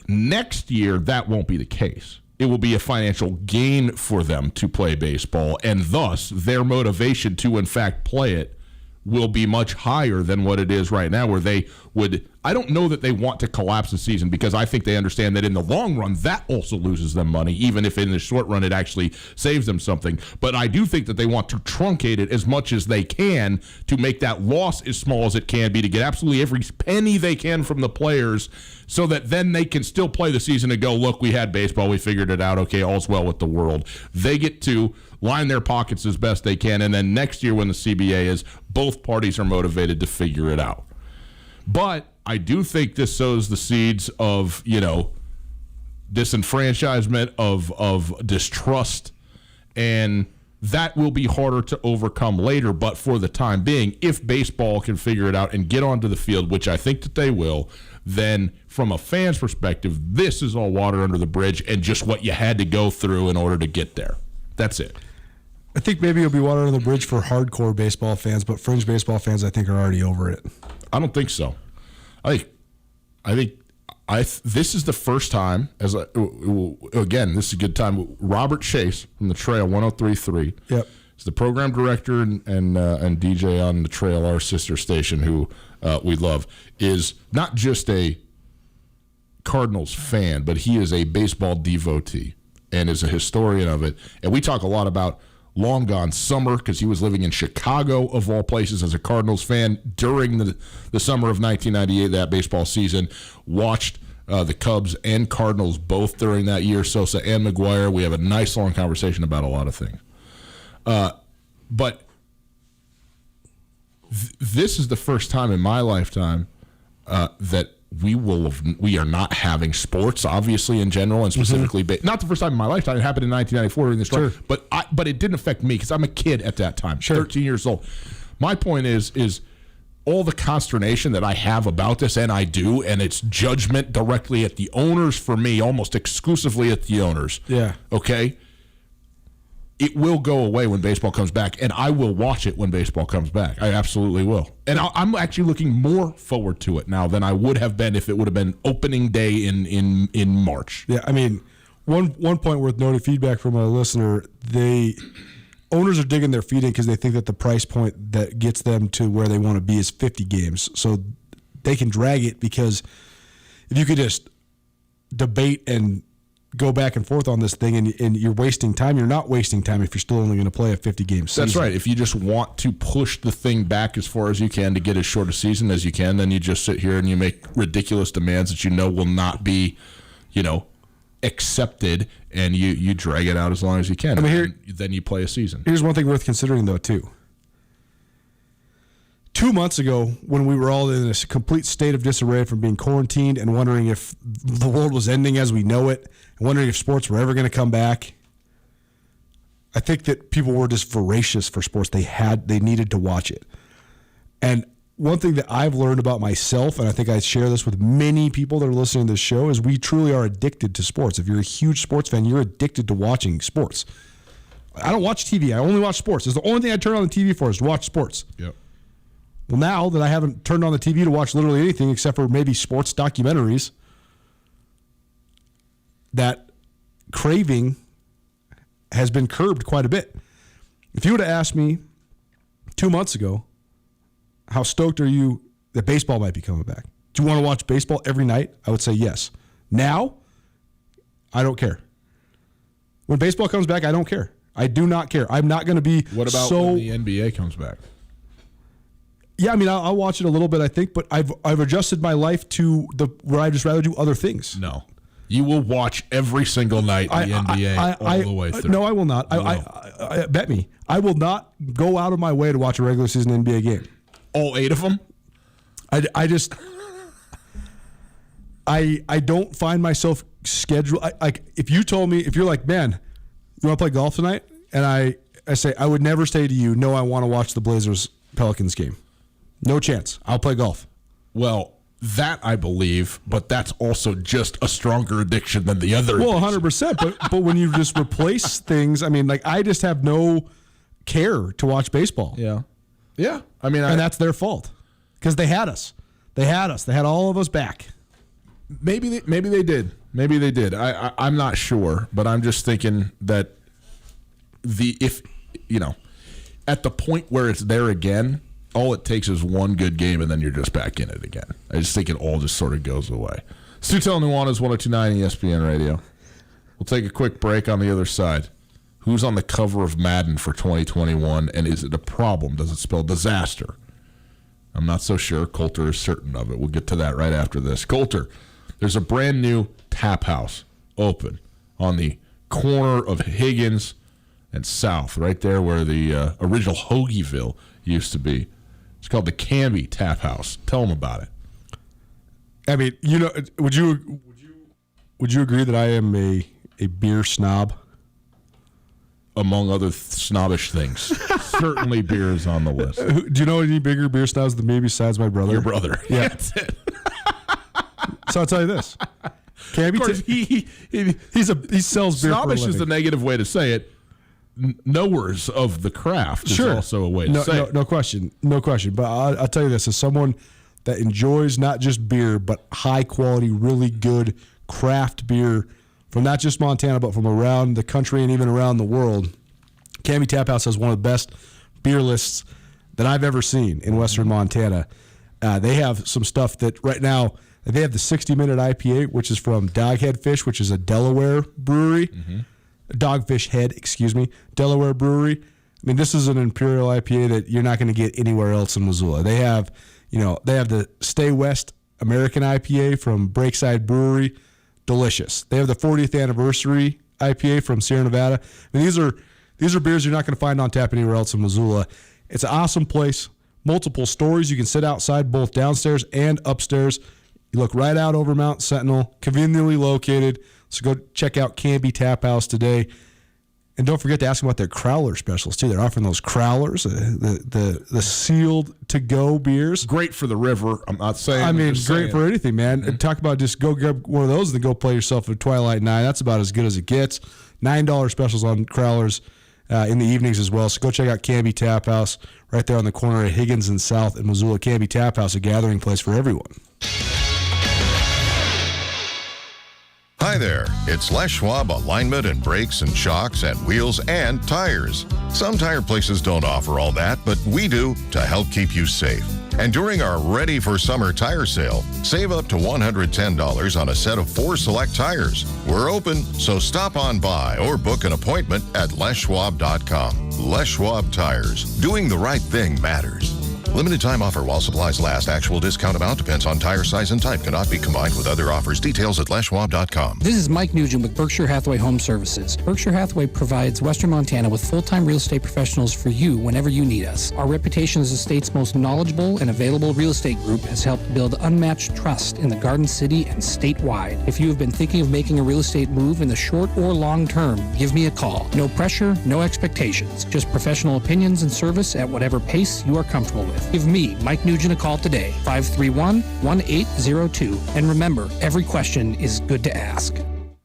Next year, that won't be the case. It will be a financial gain for them to play baseball, and thus their motivation to, in fact, play it will be much higher than what it is right now, where they would. I don't know that they want to collapse the season, because I think they understand that in the long run, that also loses them money, even if in the short run it actually saves them something. But I do think that they want to truncate it as much as they can to make that loss as small as it can be, to get absolutely every penny they can from the players, so that then they can still play the season and go, look, we had baseball, we figured it out, okay, all's well with the world. They get to line their pockets as best they can, and then next year when the CBA is, both parties are motivated to figure it out. But I do think this sows the seeds of, disenfranchisement, of distrust, and that will be harder to overcome later. But for the time being, if baseball can figure it out and get onto the field, which I think that they will, then from a fan's perspective, this is all water under the bridge and just what you had to go through in order to get there. That's it. I think maybe it'll be water under the bridge for hardcore baseball fans, but fringe baseball fans, I think, are already over it. I don't think so. I think this is the first time, again, this is a good time. Robert Chase from the Trail 103.3. Yep. Is the program director and DJ on the Trail, our sister station, who we love, is not just a Cardinals fan, but he is a baseball devotee and is a historian of it. And we talk a lot about Long Gone Summer, because he was living in Chicago, of all places, as a Cardinals fan during the summer of 1998, that baseball season. Watched the Cubs and Cardinals both during that year, Sosa and McGuire. We have a nice long conversation about a lot of things. But this is the first time in my lifetime that we are not having sports, obviously, in general, and specifically not the first time in my lifetime. It happened in 1994 during the strike, sure. But it didn't affect me because I'm a kid at that time, sure. 13 years old. My point is all the consternation that I have about this, and I do, and it's judgment directly at the owners for me, almost exclusively at the owners. Yeah. Okay? It will go away when baseball comes back, and I will watch it when baseball comes back. I absolutely will. And I'm actually looking more forward to it now than I would have been if it would have been opening day in March. Yeah, I mean, one point worth noting, feedback from a listener, owners are digging their feet in because they think that the price point that gets them to where they want to be is 50 games. So they can drag it, because if you could just debate and go back and forth on this thing and you're wasting time, you're not wasting time if you're still only going to play a 50-game season. That's right. If you just want to push the thing back as far as you can to get as short a season as you can, then you just sit here and you make ridiculous demands that will not be, accepted, and you drag it out as long as you can. I mean, then you play a season. Here's one thing worth considering, though, too. 2 months ago, when we were all in a complete state of disarray from being quarantined and wondering if the world was ending as we know it, and wondering if sports were ever going to come back, I think that people were just voracious for sports. They needed to watch it. And one thing that I've learned about myself, and I think I share this with many people that are listening to this show, is we truly are addicted to sports. If you're a huge sports fan, you're addicted to watching sports. I don't watch TV. I only watch sports. It's the only thing I turn on the TV for, is to watch sports. Yep. Well, now that I haven't turned on the TV to watch literally anything except for maybe sports documentaries, that craving has been curbed quite a bit. If you would have asked me 2 months ago, how stoked are you that baseball might be coming back? Do you want to watch baseball every night? I would say yes. Now, I don't care. When baseball comes back, I don't care. I do not care. I'm not going to be What about when the NBA comes back? Yeah, I mean, I'll watch it a little bit, I think, but I've adjusted my life to where I'd just rather do other things. No. You will watch every single night the NBA all the way through. No, I will not. I bet me. I will not go out of my way to watch a regular season NBA game. All 8 of them? I just I don't find myself scheduled. If you told me, if you're like, man, you want to play golf tonight? And I say, I would never say to you, no, I want to watch the Blazers-Pelicans game. No chance. I'll play golf. Well, that I believe, but that's also just a stronger addiction than the other. Well, 100%. But when you just replace things, I mean, like I just have no care to watch baseball. Yeah. Yeah. I mean, and that's their fault because they had us. They had us. They had all of us back. Maybe they did. Maybe they did. I'm not sure, but I'm just thinking that at the point where it's there again, all it takes is one good game, and then you're just back in it again. I just think it all just sort of goes away. Tootell, Nuanez, 102.9 ESPN Radio. We'll take a quick break on the other side. Who's on the cover of Madden for 2021, and is it a problem? Does it spell disaster? I'm not so sure. Coulter is certain of it. We'll get to that right after this. Coulter, there's a brand new tap house open on the corner of Higgins and South, right there where the original Hoagieville used to be. It's called the Canby Tap House. Tell them about it. I mean, would you agree that I am a beer snob? Among other snobbish things. Certainly beer is on the list. Do you know any bigger beer snobs than me besides my brother? Your brother. Yeah. That's it. So I'll tell you this. Canby, of course, he sells beer snobbish for a living. is the negative way to say it. Knowers of the craft is also a way to say it. No question. No question. But I'll tell you this. As someone that enjoys not just beer, but high quality, really good craft beer from not just Montana, but from around the country and even around the world, Canby Tap House has one of the best beer lists that I've ever seen in Western Montana. They have some stuff that right now, they have the 60-minute IPA, which is from Doghead Fish, which is a Delaware brewery. Mm-hmm. Dogfish Head, Delaware brewery. I mean, this is an Imperial IPA that you're not going to get anywhere else in Missoula. They have the Stay West American IPA from Breakside Brewery. Delicious. They have the 40th anniversary IPA from Sierra Nevada. I mean, these are beers you're not going to find on tap anywhere else in Missoula. It's an awesome place. Multiple stories. You can sit outside both downstairs and upstairs. You look right out over Mount Sentinel, conveniently located. So go check out Canby Tap House today. And don't forget to ask them about their crowler specials, too. They're offering those crowlers, the sealed to-go beers. Great for the river. I'm not saying. I mean, great for anything, man. Mm-hmm. Talk about just go grab one of those and then go play yourself a Twilight Night. That's about as good as it gets. $9 specials on crowlers in the evenings as well. So go check out Canby Tap House right there on the corner of Higgins and South in Missoula. Canby Tap House, a gathering place for everyone. Hi there, it's Les Schwab Alignment and Brakes and Shocks and Wheels and Tires. Some tire places don't offer all that, but we do to help keep you safe. And during our Ready for Summer tire sale, save up to $110 on a set of 4 select tires. We're open, so stop on by or book an appointment at leschwab.com. Les Schwab Tires. Doing the right thing matters. Limited time offer while supplies last. Actual discount amount depends on tire size and type. Cannot be combined with other offers. Details at leschwab.com. This is Mike Nugent with Berkshire Hathaway Home Services. Berkshire Hathaway provides Western Montana with full-time real estate professionals for you whenever you need us. Our reputation as the state's most knowledgeable and available real estate group has helped build unmatched trust in the Garden City and statewide. If you have been thinking of making a real estate move in the short or long term, give me a call. No pressure, no expectations. Just professional opinions and service at whatever pace you are comfortable with. Give me, Mike Nugent, a call today, 531-1802. And remember, every question is good to ask.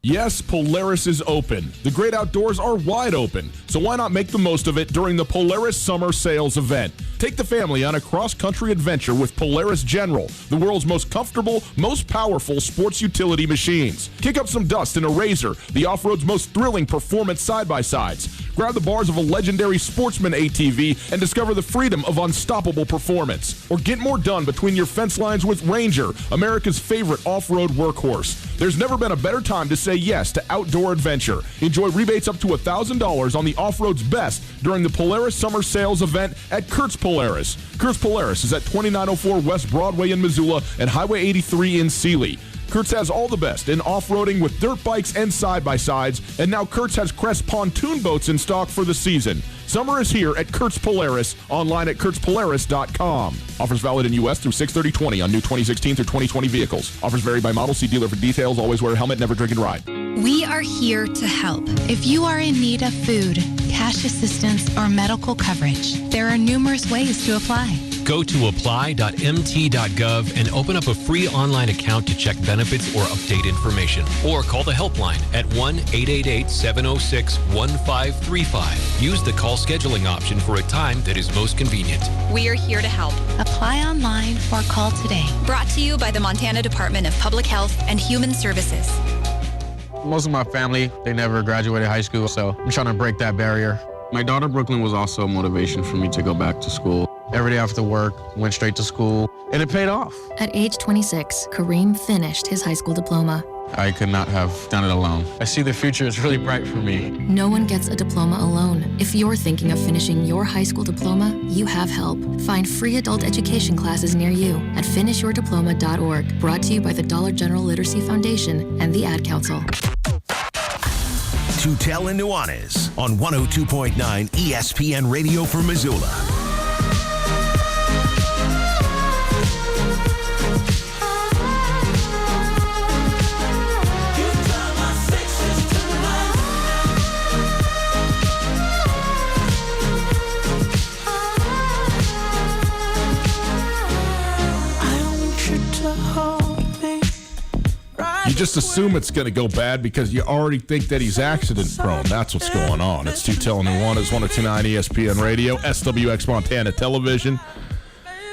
Yes, Polaris is open. The great outdoors are wide open, so why not make the most of it during the Polaris Summer Sales event? Take the family on a cross-country adventure with Polaris General, the world's most comfortable, most powerful sports utility machines. Kick up some dust in a Razor, the off-road's most thrilling performance side-by-sides. Grab the bars of a legendary Sportsman ATV and discover the freedom of unstoppable performance. Or get more done between your fence lines with Ranger, America's favorite off-road workhorse. There's never been a better time to say yes to outdoor adventure. Enjoy rebates up to $1,000 on the off-road's best during the Polaris Summer Sales event at Kurtz Polaris. Kurtz Polaris is at 2904 West Broadway in Missoula and Highway 83 in Sealy. Kurtz has all the best in off-roading with dirt bikes and side-by-sides, and now Kurtz has Crest pontoon boats in stock for the season. Summer is here at Kurtz Polaris, online at kurtzpolaris.com. Offers valid in U.S. through 6/30/20 on new 2016 through 2020 vehicles. Offers vary by model. See dealer for details. Always wear a helmet, never drink and ride. We are here to help. If you are in need of food, cash assistance, or medical coverage, there are numerous ways to apply. Go to apply.mt.gov and open up a free online account to check benefits or update information. Or call the helpline at 1-888-706-1535. Use the call scheduling option for a time that is most convenient. We are here to help. Apply online or call today. Brought to you by the Montana Department of Public Health and Human Services. Most of my family, they never graduated high school, so I'm trying to break that barrier. My daughter, Brooklyn, was also a motivation for me to go back to school. Every day after work, went straight to school, and it paid off. At age 26, Kareem finished his high school diploma. I could not have done it alone. I see the future is really bright for me. No one gets a diploma alone. If you're thinking of finishing your high school diploma, you have help. Find free adult education classes near you at finishyourdiploma.org. Brought to you by the Dollar General Literacy Foundation and the Ad Council. Tootell and Nuanez on 102.9 ESPN Radio for Missoula. You just assume it's going to go bad because you already think that he's accident prone. That's what's going on. It's Tootell and Nuanez, 102.9 ESPN Radio, SWX Montana Television.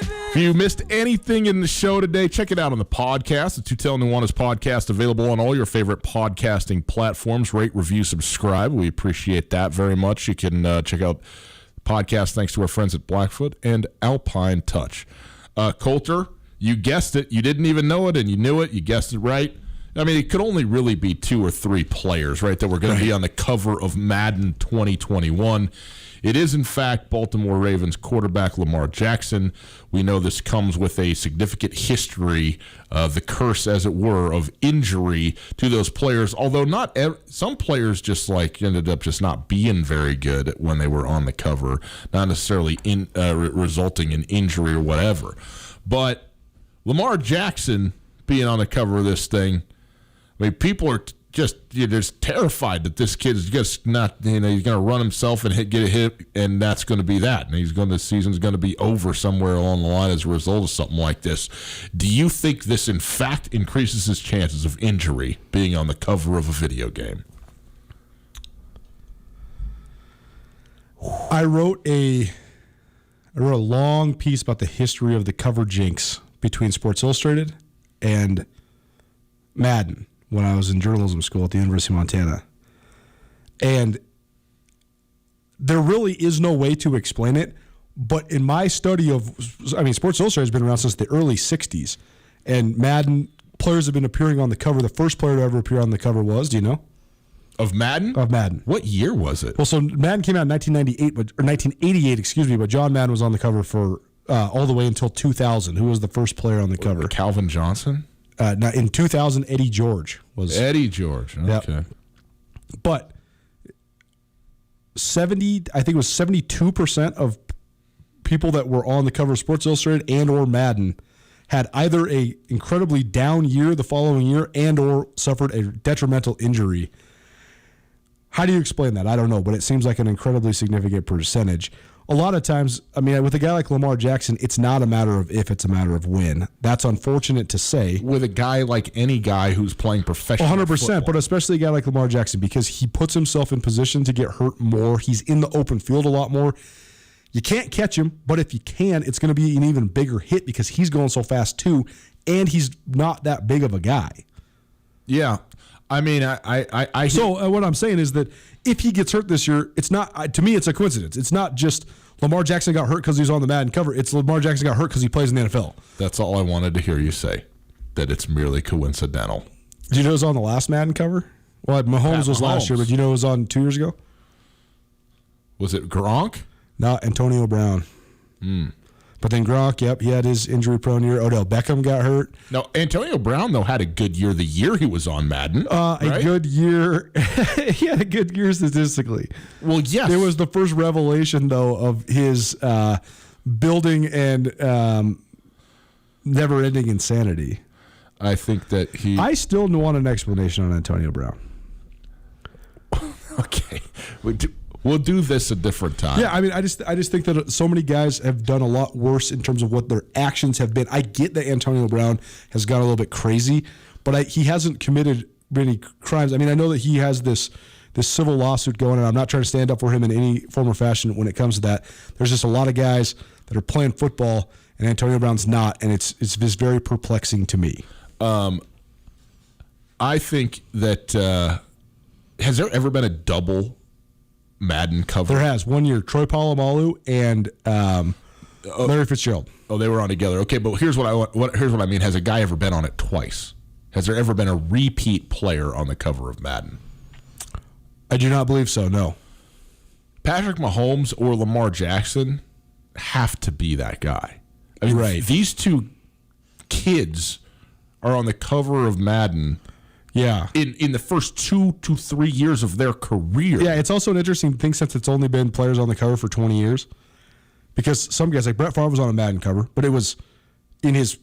If you missed anything in the show today, check it out on the podcast. The Tootell and Nuanez podcast, available on all your favorite podcasting platforms. Rate, review, subscribe. We appreciate that very much. You can check out the podcast thanks to our friends at Blackfoot and Alpine Touch. Coulter, you guessed it. You didn't even know it, and you knew it. You guessed it right. I mean, it could only really be 2 or 3 players, right, that were going to be on the cover of Madden 2021. It is, in fact, Baltimore Ravens quarterback Lamar Jackson. We know this comes with a significant history, the curse, as it were, of injury to those players, although not some players just ended up just not being very good when they were on the cover, not necessarily resulting in injury or whatever. But Lamar Jackson being on the cover of this thing, I mean, people are just terrified that this kid is just not, he's going to run himself and get a hit, and that's going to be that. And the season's going to be over somewhere along the line as a result of something like this. Do you think this, in fact, increases his chances of injury being on the cover of a video game? I wrote a long piece about the history of the cover jinx between Sports Illustrated and Madden when I was in journalism school at the University of Montana. And there really is no way to explain it, but in my study of, Sports Illustrated has been around since the early 60s, and Madden players have been appearing on the cover. The first player to ever appear on the cover was, do you know? Of Madden? Of Madden. What year was it? Well, so Madden came out in 1988, but John Madden was on the cover for all the way until 2000. Who was the first player on the cover? Calvin Johnson? In 2000, Eddie George was. Eddie George, okay. Yep. But 72% of people that were on the cover of Sports Illustrated and or Madden had either a incredibly down year the following year and or suffered a detrimental injury. How do you explain that? I don't know, but it seems like an incredibly significant percentage. A lot of times, with a guy like Lamar Jackson, it's not a matter of if, it's a matter of when. That's unfortunate to say. With a guy like any guy who's playing professional 100%, football. But especially a guy like Lamar Jackson, because he puts himself in position to get hurt more. He's in the open field a lot more. You can't catch him, but if you can, it's going to be an even bigger hit because he's going so fast too, and he's not that big of a guy. Yeah. So what I'm saying is that if he gets hurt this year, it's not, to me, it's a coincidence. It's not just Lamar Jackson got hurt because he was on the Madden cover. It's Lamar Jackson got hurt because he plays in the NFL. That's all I wanted to hear you say, that it's merely coincidental. Did you know it was on the last Madden cover? Well, Mahomes was last year, but do you know it was on 2 years ago? Was it Gronk? No, Antonio Brown. But then Gronk, he had his injury-prone year. Odell Beckham got hurt. No, Antonio Brown, though, had a good year the year he was on Madden. Right? A good year. He had a good year statistically. Well, yes. It was the first revelation, though, of his building and never-ending insanity. I think that I still want an explanation on Antonio Brown. Okay. We'll do this a different time. Yeah, I mean, I just think that so many guys have done a lot worse in terms of what their actions have been. I get that Antonio Brown has gone a little bit crazy, but he hasn't committed many crimes. I mean, I know that he has this civil lawsuit going on. I'm not trying to stand up for him in any form or fashion when it comes to that. There's just a lot of guys that are playing football, and Antonio Brown's not, and it's just very perplexing to me. I think that has there ever been a double Madden cover? There has. 1 year, Troy Polamalu and Larry Fitzgerald. Oh, they were on together. Okay, but here's what I mean. Has a guy ever been on it twice? Has there ever been a repeat player on the cover of Madden? I do not believe so, no. Patrick Mahomes or Lamar Jackson have to be that guy. I mean, right. These two kids are on the cover of Madden. Yeah. In the first 2 to 3 years of their career. Yeah, it's also an interesting thing since it's only been players on the cover for 20 years. Because some guys, like Brett Favre was on a Madden cover, but it was in his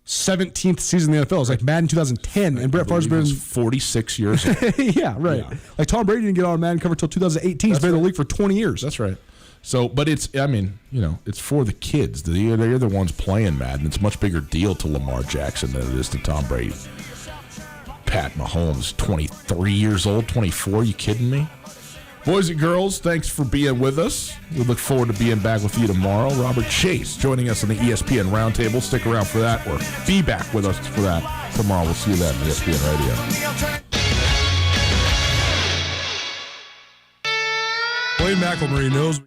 17th season in the NFL. It was like Madden 2010, and Brett Favre's been 46 years old. Yeah, right. Yeah. Like Tom Brady didn't get on a Madden cover until 2018. He's been in the league for 20 years. That's right. So, but it's for the kids. They're the ones playing Madden. It's a much bigger deal to Lamar Jackson than it is to Tom Brady. Pat Mahomes, 23 years old, 24. You kidding me? Boys and girls, thanks for being with us. We look forward to being back with you tomorrow. Robert Chase joining us on the ESPN Roundtable. Stick around for that, or be back with us for that tomorrow. We'll see you then on ESPN Radio. Blaine McElmurray knows.